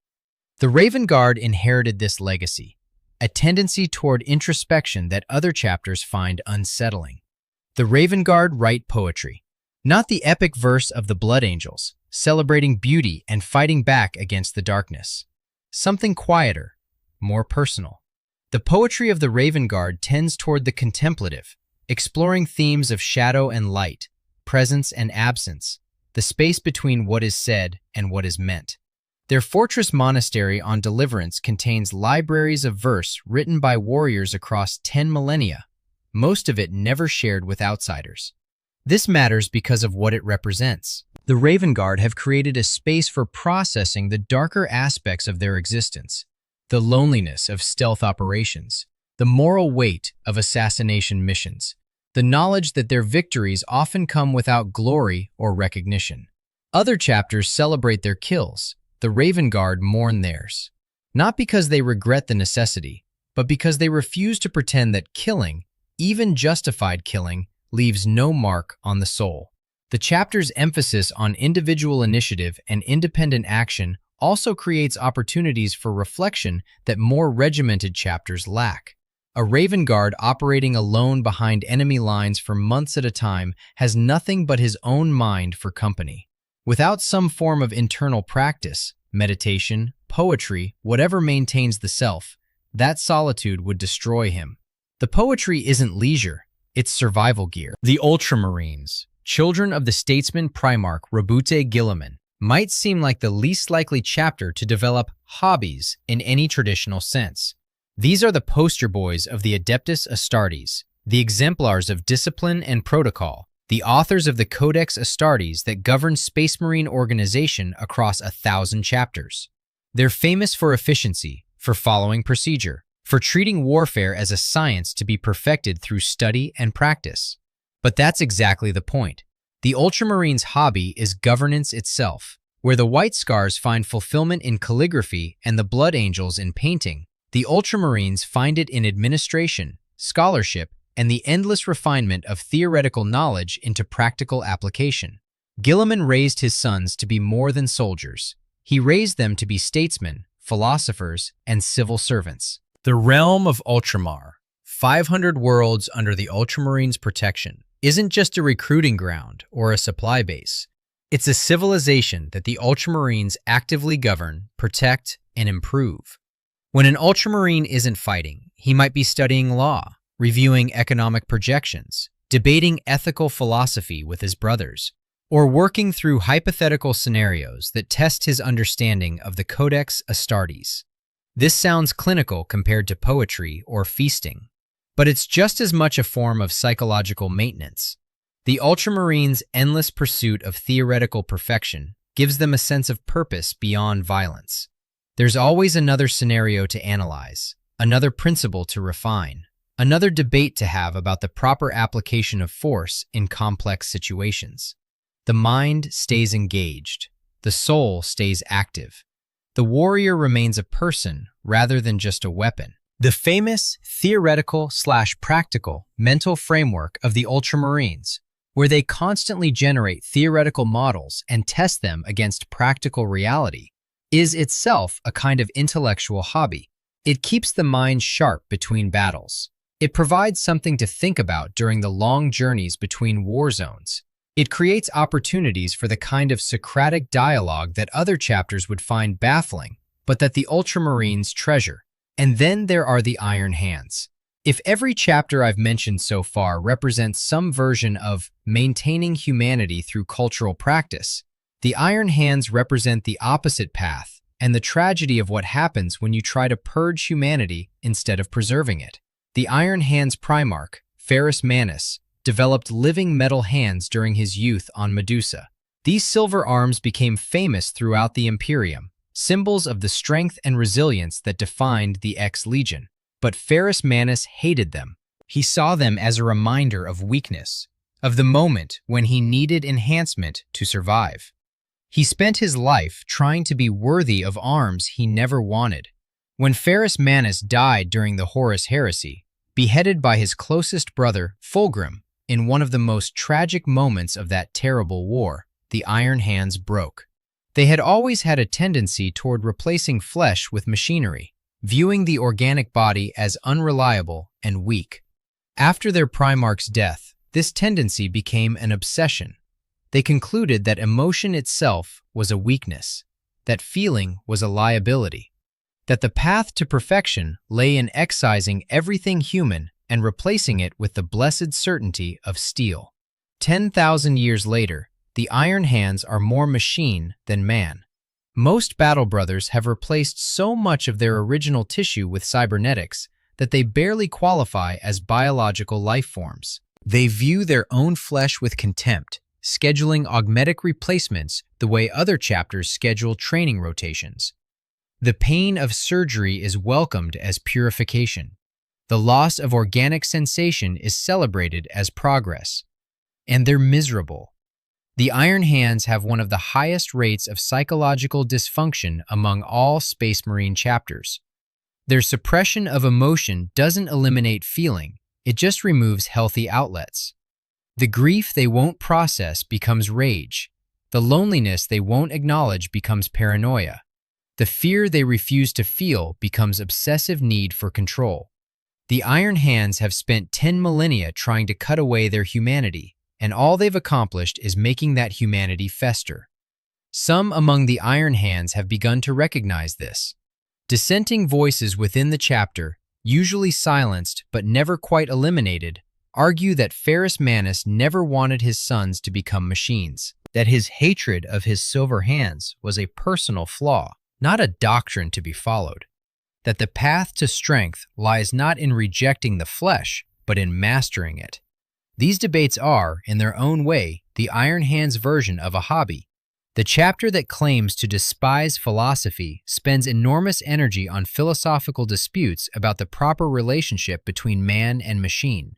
S1: The Raven Guard inherited this legacy, a tendency toward introspection that other chapters find unsettling. The Raven Guard write poetry, not the epic verse of the Blood Angels, celebrating beauty and fighting back against the darkness. Something quieter, more personal. The poetry of the Raven Guard tends toward the contemplative, exploring themes of shadow and light, presence and absence, the space between what is said and what is meant. Their fortress monastery on Deliverance contains libraries of verse written by warriors across 10 millennia, most of it never shared with outsiders. This matters because of what it represents. The Raven Guard have created a space for processing the darker aspects of their existence, the loneliness of stealth operations, the moral weight of assassination missions, the knowledge that their victories often come without glory or recognition. Other chapters celebrate their kills. The Raven Guard mourn theirs. Not because they regret the necessity, but because they refuse to pretend that killing, even justified killing, leaves no mark on the soul. The chapter's emphasis on individual initiative and independent action also creates opportunities for reflection that more regimented chapters lack. A Raven Guard operating alone behind enemy lines for months at a time has nothing but his own mind for company. Without some form of internal practice, meditation, poetry, whatever maintains the self, that solitude would destroy him. The poetry isn't leisure, it's survival gear. The Ultramarines, children of the statesman Primarch Robute Guilliman, might seem like the least likely chapter to develop hobbies in any traditional sense. These are the poster boys of the Adeptus Astartes, the exemplars of discipline and protocol, the authors of the Codex Astartes that governs Space Marine organization across 1,000 chapters. They're famous for efficiency, for following procedure, for treating warfare as a science to be perfected through study and practice. But that's exactly the point. The Ultramarines' hobby is governance itself. Where the White Scars find fulfillment in calligraphy and the Blood Angels in painting, the Ultramarines find it in administration, scholarship, and the endless refinement of theoretical knowledge into practical application. Guilliman raised his sons to be more than soldiers. He raised them to be statesmen, philosophers, and civil servants. The realm of Ultramar, 500 worlds under the Ultramarines' protection, isn't just a recruiting ground or a supply base. It's a civilization that the Ultramarines actively govern, protect, and improve. When an Ultramarine isn't fighting, he might be studying law, reviewing economic projections, debating ethical philosophy with his brothers, or working through hypothetical scenarios that test his understanding of the Codex Astartes. This sounds clinical compared to poetry or feasting, but it's just as much a form of psychological maintenance. The Ultramarines' endless pursuit of theoretical perfection gives them a sense of purpose beyond violence. There's always another scenario to analyze, another principle to refine, another debate to have about the proper application of force in complex situations. The mind stays engaged. The soul stays active. The warrior remains a person rather than just a weapon. The famous theoretical/practical mental framework of the Ultramarines, where they constantly generate theoretical models and test them against practical reality, is itself a kind of intellectual hobby. It keeps the mind sharp between battles. It provides something to think about during the long journeys between war zones. It creates opportunities for the kind of Socratic dialogue that other chapters would find baffling, but that the Ultramarines treasure. And then there are the Iron Hands. If every chapter I've mentioned so far represents some version of maintaining humanity through cultural practice, the Iron Hands represent the opposite path and the tragedy of what happens when you try to purge humanity instead of preserving it. The Iron Hands Primarch, Ferrus Manus, developed living metal hands during his youth on Medusa. These silver arms became famous throughout the Imperium, symbols of the strength and resilience that defined the X-Legion. But Ferrus Manus hated them. He saw them as a reminder of weakness, of the moment when he needed enhancement to survive. He spent his life trying to be worthy of arms he never wanted. When Ferrus Manus died during the Horus Heresy, beheaded by his closest brother, Fulgrim, in one of the most tragic moments of that terrible war, the Iron Hands broke. They had always had a tendency toward replacing flesh with machinery, viewing the organic body as unreliable and weak. After their Primarch's death, this tendency became an obsession. They concluded that emotion itself was a weakness, that feeling was a liability, that the path to perfection lay in excising everything human and replacing it with the blessed certainty of steel. 10,000 years later, the Iron Hands are more machine than man. Most battle brothers have replaced so much of their original tissue with cybernetics that they barely qualify as biological life forms. They view their own flesh with contempt, scheduling augmetic replacements the way other chapters schedule training rotations. The pain of surgery is welcomed as purification. The loss of organic sensation is celebrated as progress. And they're miserable. The Iron Hands have one of the highest rates of psychological dysfunction among all Space Marine chapters. Their suppression of emotion doesn't eliminate feeling, it just removes healthy outlets. The grief they won't process becomes rage. The loneliness they won't acknowledge becomes paranoia. The fear they refuse to feel becomes obsessive need for control. The Iron Hands have spent 10 millennia trying to cut away their humanity, and all they've accomplished is making that humanity fester. Some among the Iron Hands have begun to recognize this. Dissenting voices within the chapter, usually silenced but never quite eliminated, argue that Ferrus Manus never wanted his sons to become machines, that his hatred of his silver hands was a personal flaw, not a doctrine to be followed, that the path to strength lies not in rejecting the flesh, but in mastering it. These debates are, in their own way, the Iron Hands version of a hobby. The chapter that claims to despise philosophy spends enormous energy on philosophical disputes about the proper relationship between man and machine.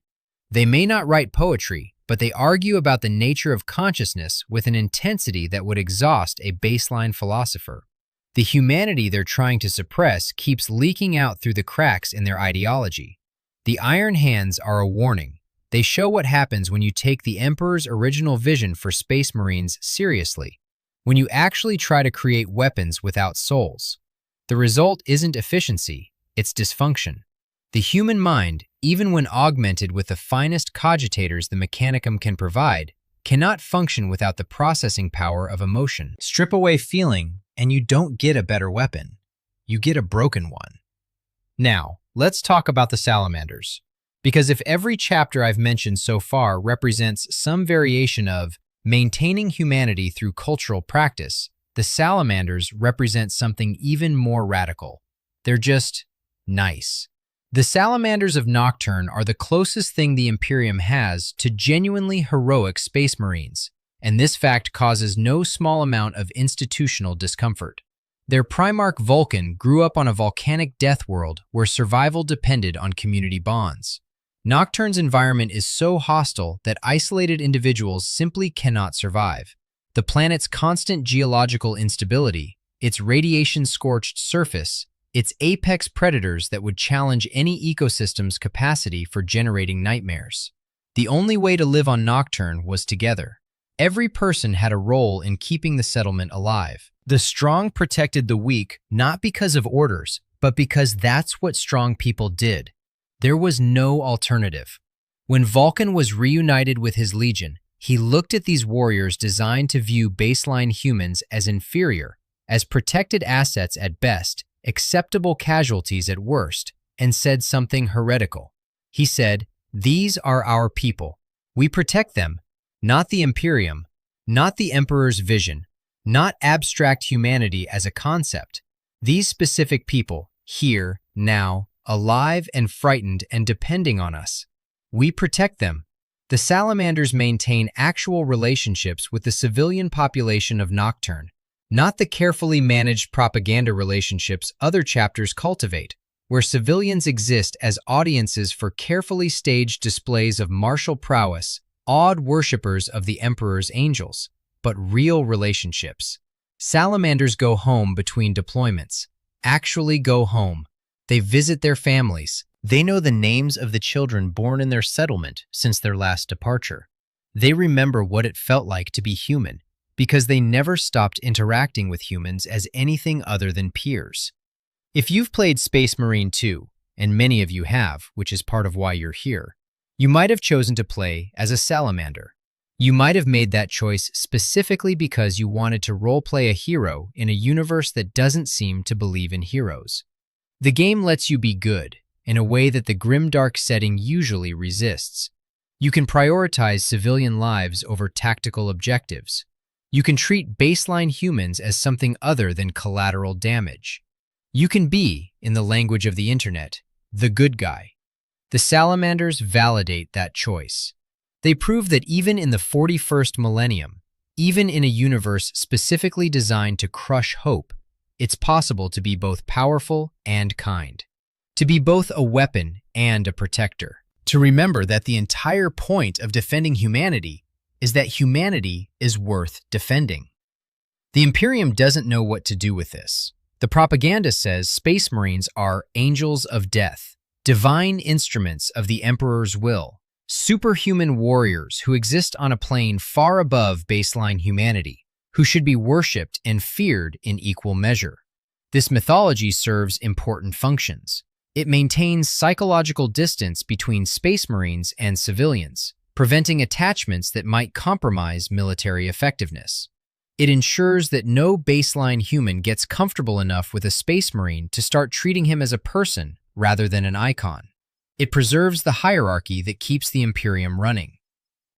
S1: They may not write poetry, but they argue about the nature of consciousness with an intensity that would exhaust a baseline philosopher. The humanity they're trying to suppress keeps leaking out through the cracks in their ideology. The Iron Hands are a warning. They show what happens when you take the Emperor's original vision for Space Marines seriously, when you actually try to create weapons without souls. The result isn't efficiency, it's dysfunction. The human mind, even when augmented with the finest cogitators the Mechanicum can provide, cannot function without the processing power of emotion. Strip away feeling, and you don't get a better weapon. You get a broken one. Now, let's talk about the salamanders. Because if every chapter I've mentioned so far represents some variation of maintaining humanity through cultural practice, the salamanders represent something even more radical. They're just nice. The salamanders of Nocturne are the closest thing the Imperium has to genuinely heroic Space Marines, and this fact causes no small amount of institutional discomfort. Their Primarch Vulcan grew up on a volcanic death world where survival depended on community bonds. Nocturne's environment is so hostile that isolated individuals simply cannot survive. The planet's constant geological instability, its radiation-scorched surface, its apex predators that would challenge any ecosystem's capacity for generating nightmares. The only way to live on Nocturne was together. Every person had a role in keeping the settlement alive. The strong protected the weak not because of orders, but because that's what strong people did. There was no alternative. When Vulcan was reunited with his legion, he looked at these warriors designed to view baseline humans as inferior, as protected assets at best, acceptable casualties at worst, and said something heretical. He said, "These are our people. We protect them, not the Imperium, not the Emperor's vision, not abstract humanity as a concept. These specific people, here, now, alive and frightened and depending on us. We protect them." The salamanders maintain actual relationships with the civilian population of Nocturne, not the carefully managed propaganda relationships other chapters cultivate, where civilians exist as audiences for carefully staged displays of martial prowess, awed worshippers of the Emperor's angels, but real relationships. Salamanders go home between deployments, actually go home. They visit their families. They know the names of the children born in their settlement since their last departure. They remember what it felt like to be human, because they never stopped interacting with humans as anything other than peers. If you've played Space Marine 2, and many of you have, which is part of why you're here, you might have chosen to play as a salamander. You might have made that choice specifically because you wanted to roleplay a hero in a universe that doesn't seem to believe in heroes. The game lets you be good, in a way that the grimdark setting usually resists. You can prioritize civilian lives over tactical objectives. You can treat baseline humans as something other than collateral damage. You can be, in the language of the internet, the good guy. The salamanders validate that choice. They prove that even in the 41st millennium, even in a universe specifically designed to crush hope, it's possible to be both powerful and kind. To be both a weapon and a protector. To remember that the entire point of defending humanity is that humanity is worth defending. The Imperium doesn't know what to do with this. The propaganda says Space Marines are angels of death, divine instruments of the Emperor's will, superhuman warriors who exist on a plane far above baseline humanity, who should be worshipped and feared in equal measure. This mythology serves important functions. It maintains psychological distance between Space Marines and civilians, preventing attachments that might compromise military effectiveness. It ensures that no baseline human gets comfortable enough with a Space Marine to start treating him as a person rather than an icon. It preserves the hierarchy that keeps the Imperium running.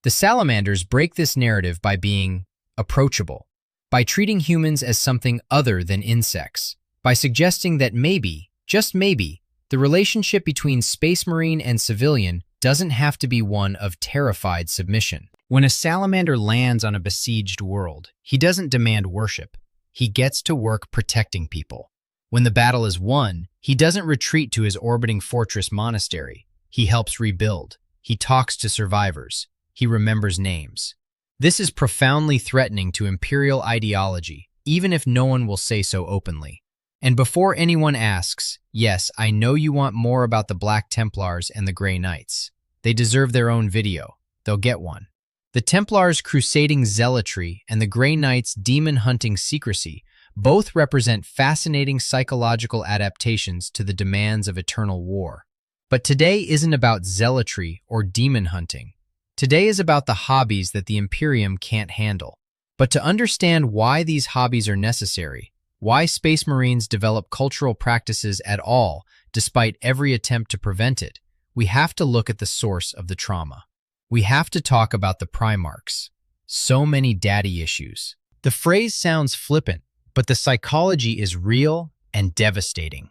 S1: The Salamanders break this narrative by being approachable, by treating humans as something other than insects, by suggesting that maybe, just maybe, the relationship between Space Marine and civilian doesn't have to be one of terrified submission. When a salamander lands on a besieged world, he doesn't demand worship. He gets to work protecting people. When the battle is won, he doesn't retreat to his orbiting fortress monastery. He helps rebuild. He talks to survivors. He remembers names. This is profoundly threatening to Imperial ideology, even if no one will say so openly. And before anyone asks, yes, I know you want more about the Black Templars and the Grey Knights. They deserve their own video. They'll get one. The Templars' crusading zealotry and the Grey Knights' demon-hunting secrecy both represent fascinating psychological adaptations to the demands of eternal war. But today isn't about zealotry or demon hunting. Today is about the hobbies that the Imperium can't handle. But to understand why these hobbies are necessary, why Space Marines develop cultural practices at all, despite every attempt to prevent it, we have to look at the source of the trauma. We have to talk about the Primarchs. So many daddy issues. The phrase sounds flippant, but the psychology is real and devastating.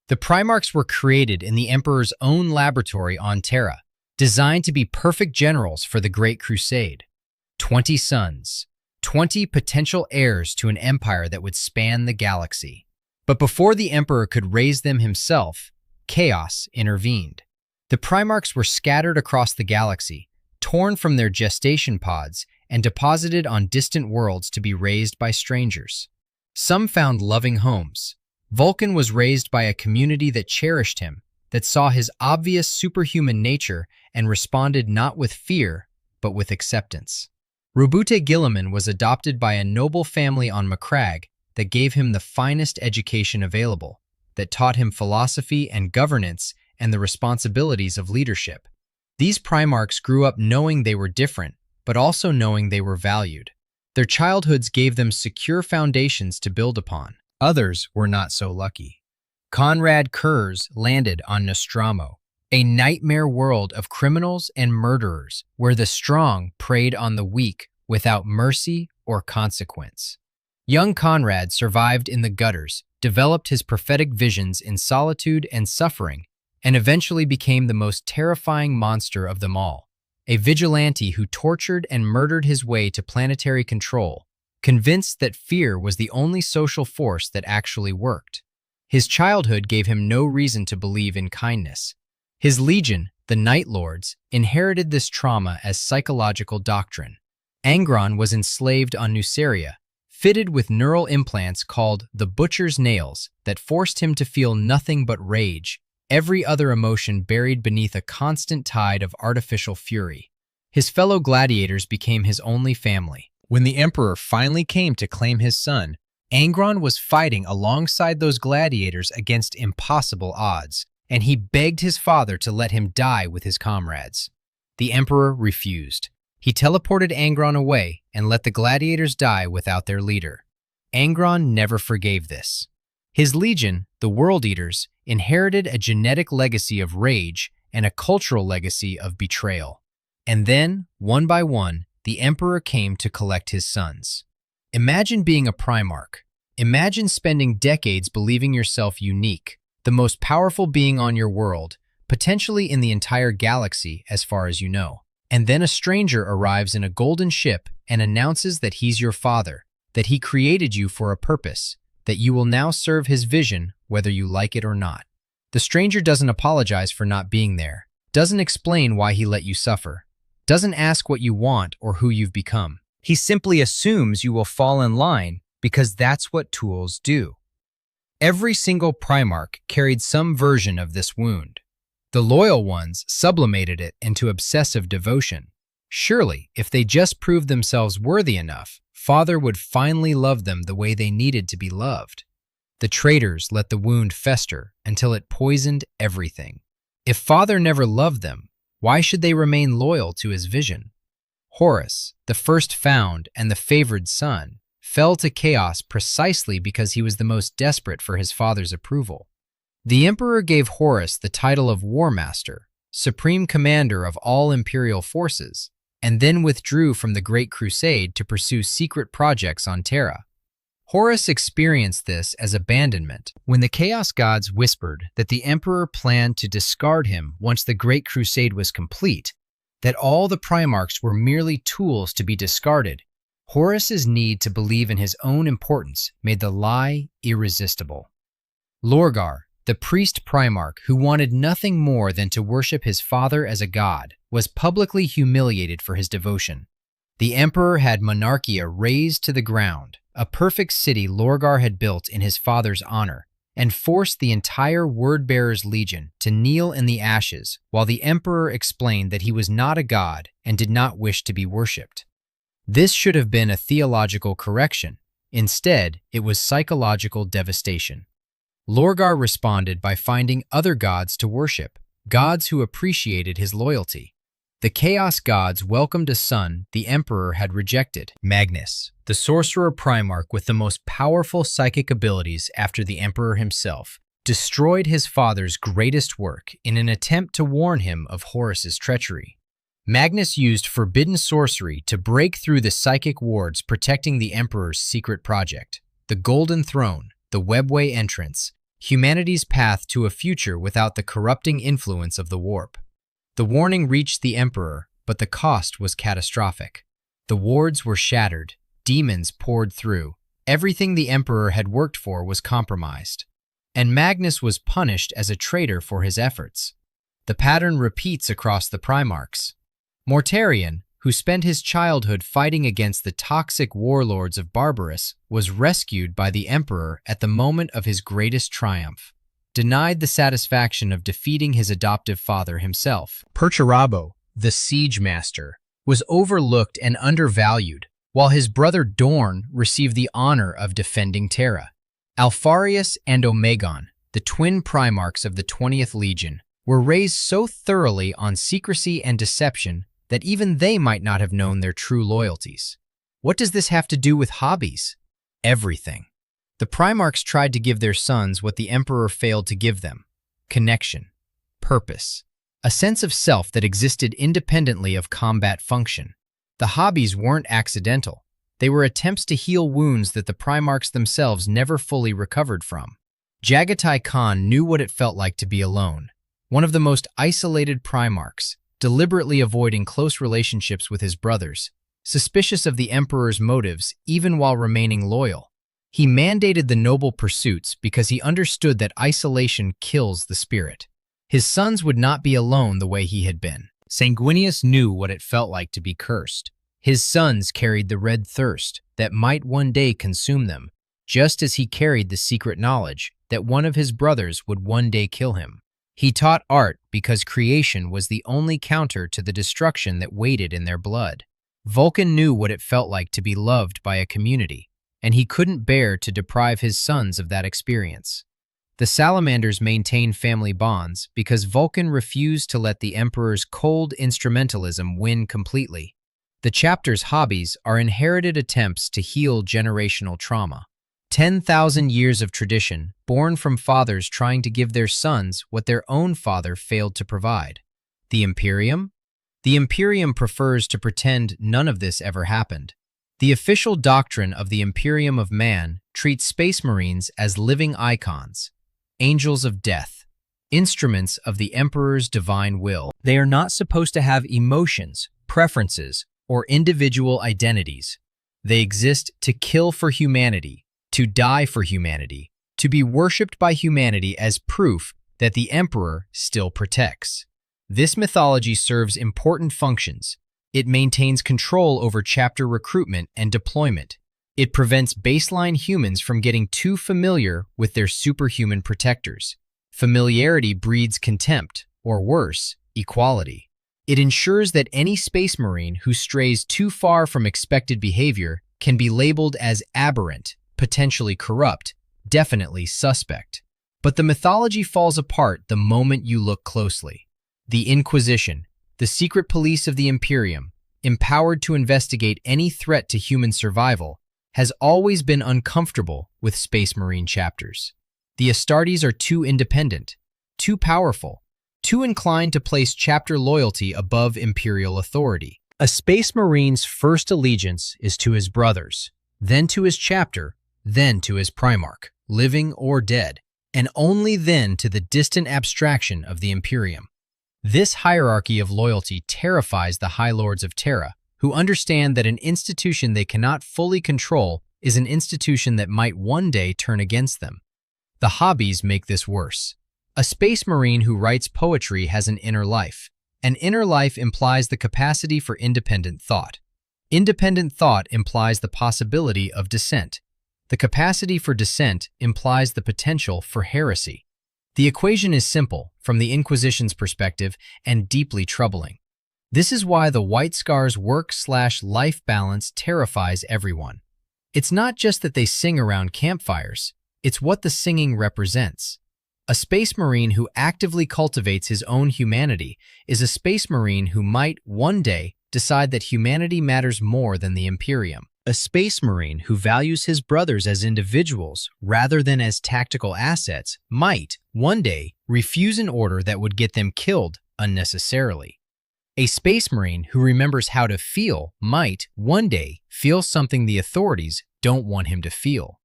S1: The Primarchs were created in the Emperor's own laboratory on Terra, designed to be perfect generals for the Great Crusade. 20 sons, 20 potential heirs to an empire that would span the galaxy. But before the Emperor could raise them himself, chaos intervened. The Primarchs were scattered across the galaxy, torn from their gestation pods, and deposited on distant worlds to be raised by strangers. Some found loving homes. Vulcan was raised by a community that cherished him, that saw his obvious superhuman nature and responded not with fear, but with acceptance. Roboute Guilliman was adopted by a noble family on Macragge that gave him the finest education available, that taught him philosophy and governance and the responsibilities of leadership. These Primarchs grew up knowing they were different, but also knowing they were valued. Their childhoods gave them secure foundations to build upon. Others were not so lucky. Conrad Kurz landed on Nostromo, a nightmare world of criminals and murderers where the strong preyed on the weak without mercy or consequence. Young Conrad survived in the gutters, developed his prophetic visions in solitude and suffering, and eventually became the most terrifying monster of them all, a vigilante who tortured and murdered his way to planetary control, convinced that fear was the only social force that actually worked. His childhood gave him no reason to believe in kindness. His legion, the Night Lords, inherited this trauma as psychological doctrine. Angron was enslaved on Nuceria, fitted with neural implants called the Butcher's Nails that forced him to feel nothing but rage, every other emotion buried beneath a constant tide of artificial fury. His fellow gladiators became his only family. When the Emperor finally came to claim his son, Angron was fighting alongside those gladiators against impossible odds, and he begged his father to let him die with his comrades. The Emperor refused. He teleported Angron away and let the gladiators die without their leader. Angron never forgave this. His legion, the World Eaters, inherited a genetic legacy of rage and a cultural legacy of betrayal. And then, one by one, the Emperor came to collect his sons. Imagine being a Primarch. Imagine spending decades believing yourself unique, the most powerful being on your world, potentially in the entire galaxy as far as you know. And then a stranger arrives in a golden ship and announces that he's your father, that he created you for a purpose, that you will now serve his vision whether you like it or not. The stranger doesn't apologize for not being there, doesn't explain why he let you suffer. doesn't ask what you want or who you've become. He simply assumes you will fall in line because that's what tools do. Every single Primarch carried some version of this wound. The loyal ones sublimated it into obsessive devotion. Surely, if they just proved themselves worthy enough, Father would finally love them the way they needed to be loved. The traitors let the wound fester until it poisoned everything. If Father never loved them, why should they remain loyal to his vision? Horus, the first found and the favored son, fell to chaos precisely because he was the most desperate for his father's approval. The emperor gave Horus the title of War Master, supreme commander of all imperial forces, and then withdrew from the Great Crusade to pursue secret projects on Terra. Horus experienced this as abandonment when the Chaos Gods whispered that the Emperor planned to discard him once the Great Crusade was complete, that all the Primarchs were merely tools to be discarded. Horus's need to believe in his own importance made the lie irresistible. Lorgar, the priest Primarch who wanted nothing more than to worship his father as a god, was publicly humiliated for his devotion. The Emperor had Monarchia razed to the ground, a perfect city Lorgar had built in his father's honor, and forced the entire Wordbearer's Legion to kneel in the ashes while the Emperor explained that he was not a god and did not wish to be worshipped. This should have been a theological correction. Instead, it was psychological devastation. Lorgar responded by finding other gods to worship, gods who appreciated his loyalty. The Chaos Gods welcomed a son the Emperor had rejected. Magnus, the sorcerer Primarch with the most powerful psychic abilities after the Emperor himself, destroyed his father's greatest work in an attempt to warn him of Horus's treachery. Magnus used forbidden sorcery to break through the psychic wards protecting the Emperor's secret project, the Golden Throne, the Webway entrance, humanity's path to a future without the corrupting influence of the warp. The warning reached the Emperor, but the cost was catastrophic. The wards were shattered, demons poured through, everything the Emperor had worked for was compromised. And Magnus was punished as a traitor for his efforts. The pattern repeats across the Primarchs. Mortarion, who spent his childhood fighting against the toxic warlords of Barbarous, was rescued by the Emperor at the moment of his greatest triumph. Denied the satisfaction of defeating his adoptive father himself. Perturabo, the siege master, was overlooked and undervalued, while his brother Dorn received the honor of defending Terra. Alpharius and Omegon, the twin Primarchs of the 20th Legion, were raised so thoroughly on secrecy and deception that even they might not have known their true loyalties. What does this have to do with hobbies? Everything. The Primarchs tried to give their sons what the Emperor failed to give them: connection, purpose, a sense of self that existed independently of combat function. The hobbies weren't accidental. They were attempts to heal wounds that the Primarchs themselves never fully recovered from. Jagatai Khan knew what it felt like to be alone, one of the most isolated Primarchs, deliberately avoiding close relationships with his brothers, suspicious of the Emperor's motives even while remaining loyal. He mandated the noble pursuits because he understood that isolation kills the spirit. His sons would not be alone the way he had been. Sanguinius knew what it felt like to be cursed. His sons carried the red thirst that might one day consume them, just as he carried the secret knowledge that one of his brothers would one day kill him. He taught art because creation was the only counter to the destruction that waited in their blood. Vulcan knew what it felt like to be loved by a community, and he couldn't bear to deprive his sons of that experience. The Salamanders maintained family bonds because Vulcan refused to let the Emperor's cold instrumentalism win completely. The chapter's hobbies are inherited attempts to heal generational trauma. 10,000 years of tradition, born from fathers trying to give their sons what their own father failed to provide. The Imperium? The Imperium prefers to pretend none of this ever happened. The official doctrine of the Imperium of Man treats Space Marines as living icons, angels of death, instruments of the Emperor's divine will. They are not supposed to have emotions, preferences, or individual identities. They exist to kill for humanity, to die for humanity, to be worshipped by humanity as proof that the Emperor still protects. This mythology serves important functions, It maintains control over chapter recruitment and deployment. It prevents baseline humans from getting too familiar with their superhuman protectors. Familiarity breeds contempt, or worse, equality. It ensures that any space marine who strays too far from expected behavior can be labeled as aberrant, potentially corrupt, definitely suspect. But the mythology falls apart the moment you look closely. The Inquisition, the secret police of the Imperium, empowered to investigate any threat to human survival, has always been uncomfortable with Space Marine chapters. The Astartes are too independent, too powerful, too inclined to place chapter loyalty above imperial authority. A Space Marine's first allegiance is to his brothers, then to his chapter, then to his primarch, living or dead, and only then to the distant abstraction of the Imperium. This hierarchy of loyalty terrifies the High Lords of Terra, who understand that an institution they cannot fully control is an institution that might one day turn against them. The Hobbies make this worse. A Space Marine who writes poetry has an inner life. An inner life implies the capacity for independent thought. Independent thought implies the possibility of dissent. The capacity for dissent implies the potential for heresy. The equation is simple from the Inquisition's perspective and deeply troubling. This is why the White Scar's work/life balance terrifies everyone. It's not just that they sing around campfires, it's what the singing represents. A Space Marine who actively cultivates his own humanity is a Space Marine who might, one day, decide that humanity matters more than the Imperium. A Space Marine who values his brothers as individuals rather than as tactical assets might, one day, refuse an order that would get them killed unnecessarily. A Space Marine who remembers how to feel might, one day, feel something the authorities don't want him to feel.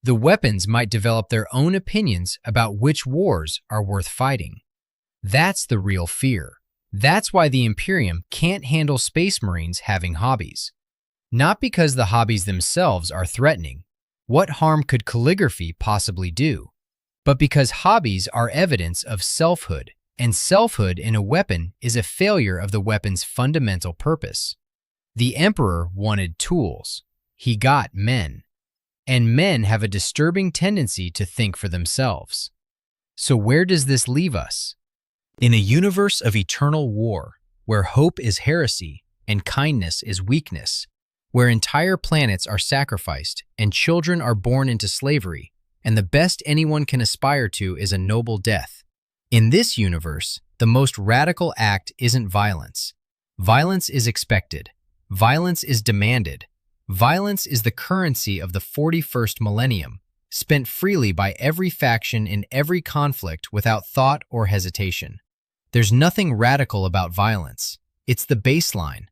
S1: The weapons might develop their own opinions about which wars are worth fighting. That's the real fear. That's why the Imperium can't handle Space Marines having hobbies. Not because the hobbies themselves are threatening. What harm could calligraphy possibly do? But because hobbies are evidence of selfhood, and selfhood in a weapon is a failure of the weapon's fundamental purpose. The Emperor wanted tools. He got men. And men have a disturbing tendency to think for themselves. So where does this leave us? In a universe of eternal war, where hope is heresy and kindness is weakness, where entire planets are sacrificed and children are born into slavery, and the best anyone can aspire to is a noble death. In this universe, the most radical act isn't violence. Violence is expected. Violence is demanded. Violence is the currency of the 41st millennium, spent freely by every faction in every conflict without thought or hesitation. There's nothing radical about violence. It's the baseline.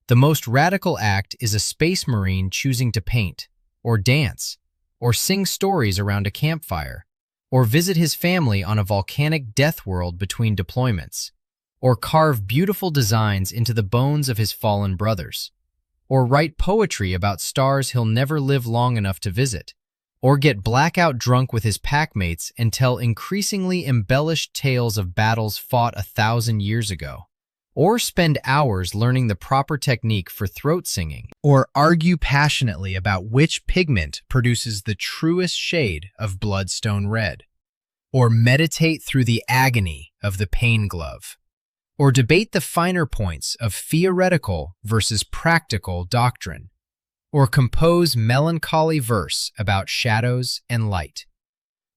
S1: The most radical act is a Space Marine choosing to paint, or dance, or sing stories around a campfire, or visit his family on a volcanic death world between deployments, or carve beautiful designs into the bones of his fallen brothers, or write poetry about stars he'll never live long enough to visit, or get blackout drunk with his packmates and tell increasingly embellished tales of battles fought 1,000 years ago, or spend hours learning the proper technique for throat singing, or argue passionately about which pigment produces the truest shade of bloodstone red, or meditate through the agony of the pain glove, or debate the finer points of theoretical versus practical doctrine, or compose melancholy verse about shadows and light.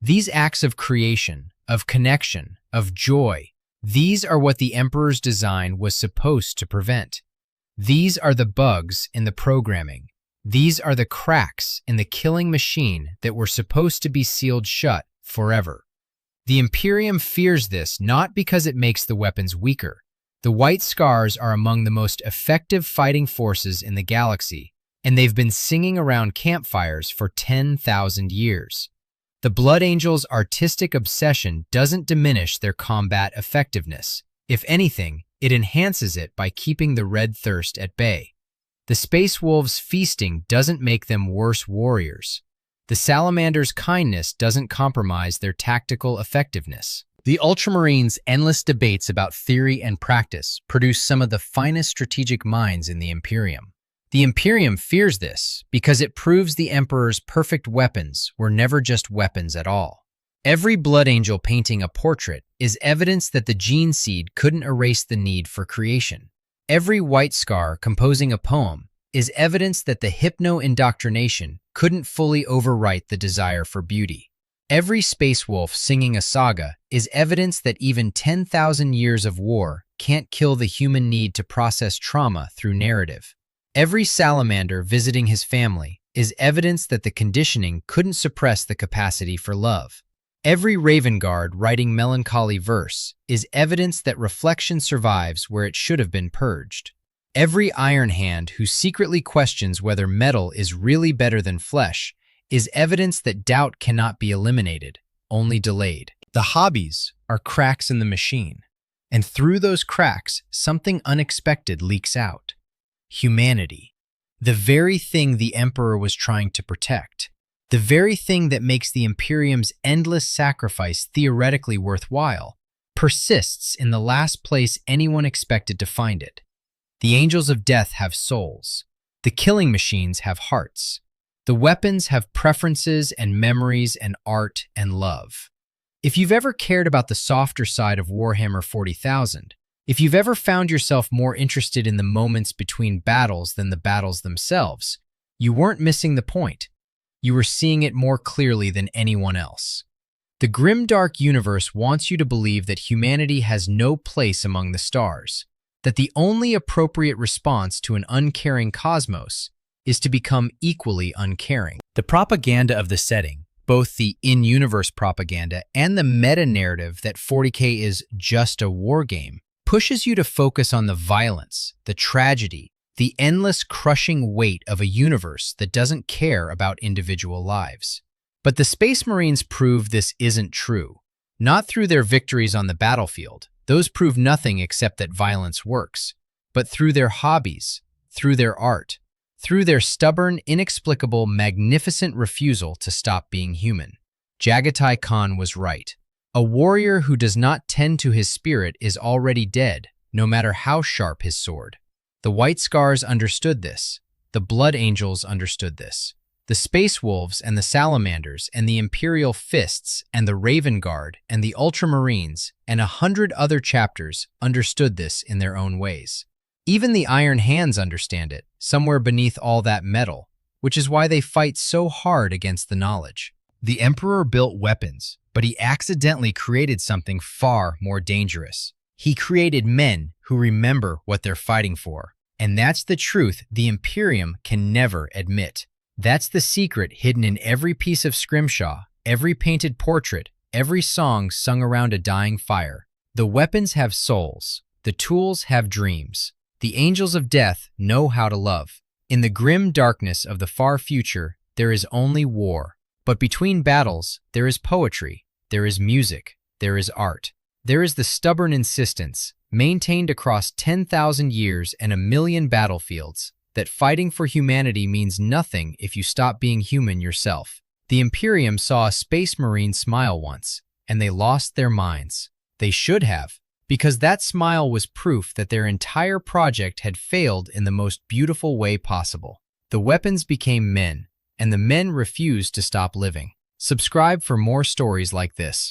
S1: These acts of creation, of connection, of joy, these are what the Emperor's design was supposed to prevent. These are the bugs in the programming. These are the cracks in the killing machine that were supposed to be sealed shut forever. The Imperium fears this not because it makes the weapons weaker. The White Scars are among the most effective fighting forces in the galaxy, and they've been singing around campfires for 10,000 years. The Blood Angels' artistic obsession doesn't diminish their combat effectiveness. If anything, it enhances it by keeping the red thirst at bay. The Space Wolves' feasting doesn't make them worse warriors. The Salamander's kindness doesn't compromise their tactical effectiveness. The Ultramarines' endless debates about theory and practice produce some of the finest strategic minds in the Imperium. The Imperium fears this because it proves the Emperor's perfect weapons were never just weapons at all. Every Blood Angel painting a portrait is evidence that the gene seed couldn't erase the need for creation. Every White Scar composing a poem is evidence that the hypno-indoctrination couldn't fully overwrite the desire for beauty. Every Space Wolf singing a saga is evidence that even 10,000 years of war can't kill the human need to process trauma through narrative. Every Salamander visiting his family is evidence that the conditioning couldn't suppress the capacity for love. Every Raven Guard writing melancholy verse is evidence that reflection survives where it should have been purged. Every Iron Hand who secretly questions whether metal is really better than flesh is evidence that doubt cannot be eliminated, only delayed. The Hobbies are cracks in the machine, and through those cracks, something unexpected leaks out. Humanity. The very thing the Emperor was trying to protect. The very thing that makes the Imperium's endless sacrifice theoretically worthwhile persists in the last place anyone expected to find it. The Angels of Death have souls. The killing machines have hearts. The weapons have preferences and memories and art and love. If you've ever cared about the softer side of Warhammer 40,000, if you've ever found yourself more interested in the moments between battles than the battles themselves, you weren't missing the point. You were seeing it more clearly than anyone else. The grimdark universe wants you to believe that humanity has no place among the stars, that the only appropriate response to an uncaring cosmos is to become equally uncaring. The propaganda of the setting, both the in-universe propaganda and the meta-narrative that 40K is just a war game, pushes you to focus on the violence, the tragedy, the endless crushing weight of a universe that doesn't care about individual lives. But the Space Marines prove this isn't true. Not through their victories on the battlefield. Those prove nothing except that violence works. But through their hobbies, through their art, through their stubborn, inexplicable, magnificent refusal to stop being human. Jagatai Khan was right. A warrior who does not tend to his spirit is already dead, no matter how sharp his sword. The White Scars understood this. The Blood Angels understood this. The Space Wolves and the Salamanders and the Imperial Fists and the Raven Guard and the Ultramarines and 100 other chapters understood this in their own ways. Even the Iron Hands understand it, somewhere beneath all that metal, which is why they fight so hard against the knowledge. The Emperor built weapons, but he accidentally created something far more dangerous. He created men who remember what they're fighting for. And that's the truth the Imperium can never admit. That's the secret hidden in every piece of scrimshaw, every painted portrait, every song sung around a dying fire. The weapons have souls. The tools have dreams. The Angels of Death know how to love. In the grim darkness of the far future, there is only war. But between battles, there is poetry, there is music, there is art. There is the stubborn insistence, maintained across 10,000 years and 1,000,000 battlefields, that fighting for humanity means nothing if you stop being human yourself. The Imperium saw a Space Marine smile once, and they lost their minds. They should have, because that smile was proof that their entire project had failed in the most beautiful way possible. The weapons became men, and the men refused to stop living. Subscribe for more stories like this.